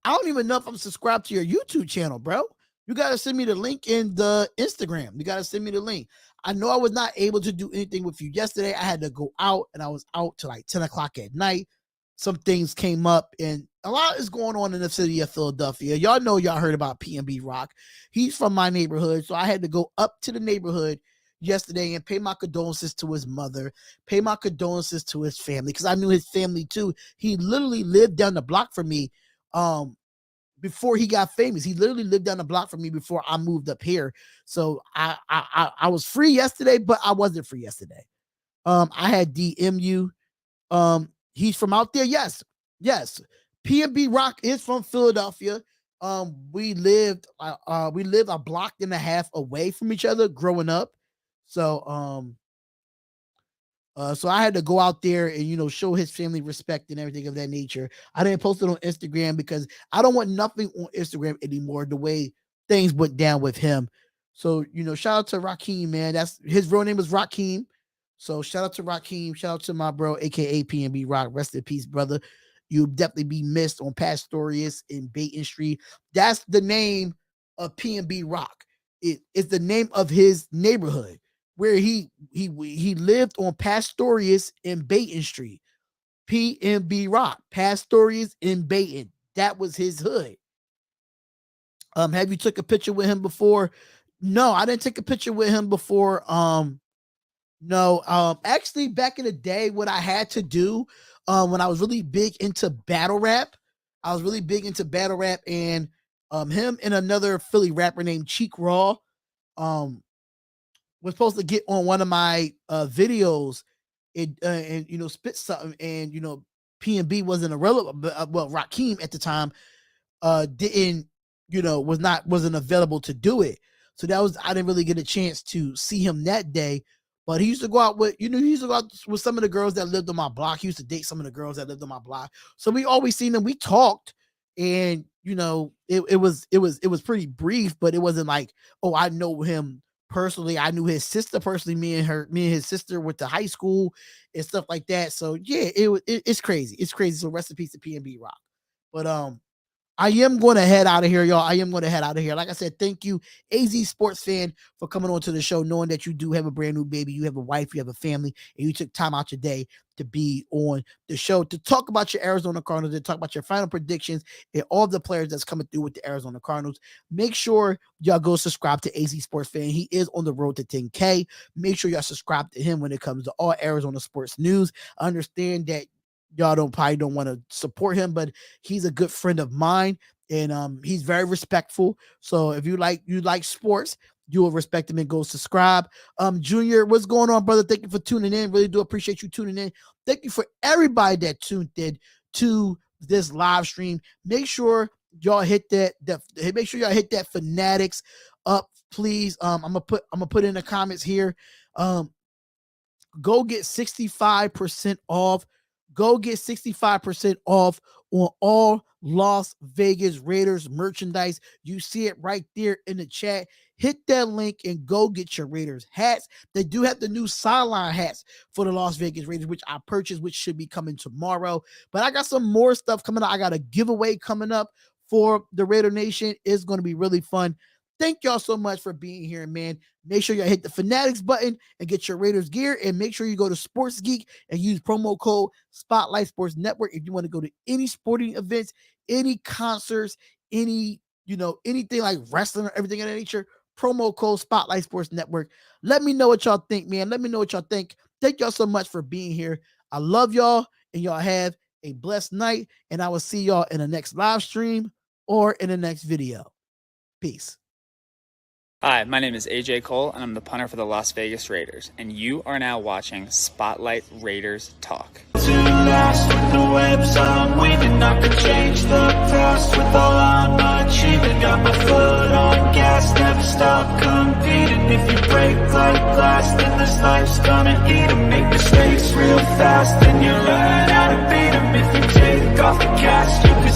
I don't even know if I'm subscribed to your YouTube channel, bro. You gotta send me the link in the Instagram. You gotta send me the link. I know I was not able to do anything with you yesterday. I had to go out, and I was out till like 10 o'clock at night. Some things came up, and a lot is going on in the city of Philadelphia. Y'all know, y'all heard about PNB Rock. He's from my neighborhood, so I had to go up to the neighborhood yesterday and pay my condolences to his mother, pay my condolences to his family, because I knew his family too. He literally lived down the block from me before he got famous. He literally lived down the block from me before I moved up here. So I was free yesterday, but I wasn't free yesterday. I had DMU. He's from out there. Yes. PNB Rock is from Philadelphia. We lived a block and a half away from each other growing up. So so I had to go out there and show his family respect and everything of that nature. I didn't post it on Instagram because I don't want nothing on Instagram anymore, the way things went down with him. So shout out to Rakeem, man. That's his real name is Rakeem. So shout out to Rakeem. Shout out to my bro, aka PNB Rock. Rest in peace, brother. You'll definitely be missed on Pastorius in Baton Street. That's the name of PNB Rock. It is the name of his neighborhood where he lived on Pastorius in Baton Street. PNB Rock, Pastorius in Baton. That was his hood. Have you took a picture with him before? No, I didn't take a picture with him before. No, actually back in the day, what I had to do when I was really big into battle rap, and him and another Philly rapper named Cheek Raw was supposed to get on one of my videos and spit something, and PNB wasn't irrelevant, but well, Rakeem at the time didn't wasn't available to do it. So I didn't really get a chance to see him that day. But he used to go out with, he used to go out with some of the girls that lived on my block. He used to date some of the girls that lived on my block. So we always seen them. We talked, and it was pretty brief, but it wasn't like, oh, I know him personally. I knew his sister personally. Me and his sister went to high school and stuff like that. So yeah, it's crazy. It's crazy. So rest in peace to PNB Rock. But I am going to head out of here, y'all. I am going to head out of here. Like I said, thank you, AZ Sports Fan, for coming on to the show, knowing that you do have a brand new baby, you have a wife, you have a family, and you took time out your day to be on the show to talk about your Arizona Cardinals, to talk about your final predictions and all the players that's coming through with the Arizona Cardinals. Make sure y'all go subscribe to AZ Sports Fan. He is on the road to 10K. Make sure y'all subscribe to him when it comes to all Arizona sports news. I understand that y'all probably don't want to support him, but he's a good friend of mine, and he's very respectful. So if you like sports, you will respect him and go subscribe. Junior, what's going on, brother? Thank you for tuning in. Really do appreciate you tuning in. Thank you for everybody that tuned in to this live stream. Make sure y'all hit that. Make sure y'all hit that Fanatics up, please. I'm gonna put in the comments here. Go get 65% off. Go get 65% off on all Las Vegas Raiders merchandise. You see it right there in the chat. Hit that link and go get your Raiders hats. They do have the new sideline hats for the Las Vegas Raiders, which I purchased, which should be coming tomorrow. But I got some more stuff coming up. I got a giveaway coming up for the Raider Nation. It's going to be really fun. Thank y'all so much for being here, man. Make sure y'all hit the Fanatics button and get your Raiders gear. And make sure you go to Sports Geek and use promo code Spotlight Sports Network if you want to go to any sporting events, any concerts, anything like wrestling or everything of that nature. Promo code Spotlight Sports Network. Let me know what y'all think, man. Let me know what y'all think. Thank y'all so much for being here. I love y'all, and y'all have a blessed night. And I will see y'all in the next live stream or in the next video. Peace. Hi, my name is AJ Cole, and I'm the punter for the Las Vegas Raiders, and you are now watching Spotlight Raiders Talk. To last with the webs I'm weaving, I could change the past with all I'm achieving. Got my foot on gas, never stop competing. If you break like glass, then this life's gonna eat 'em. Make mistakes real fast, then you learn how to beat 'em. If you take off the cast, you can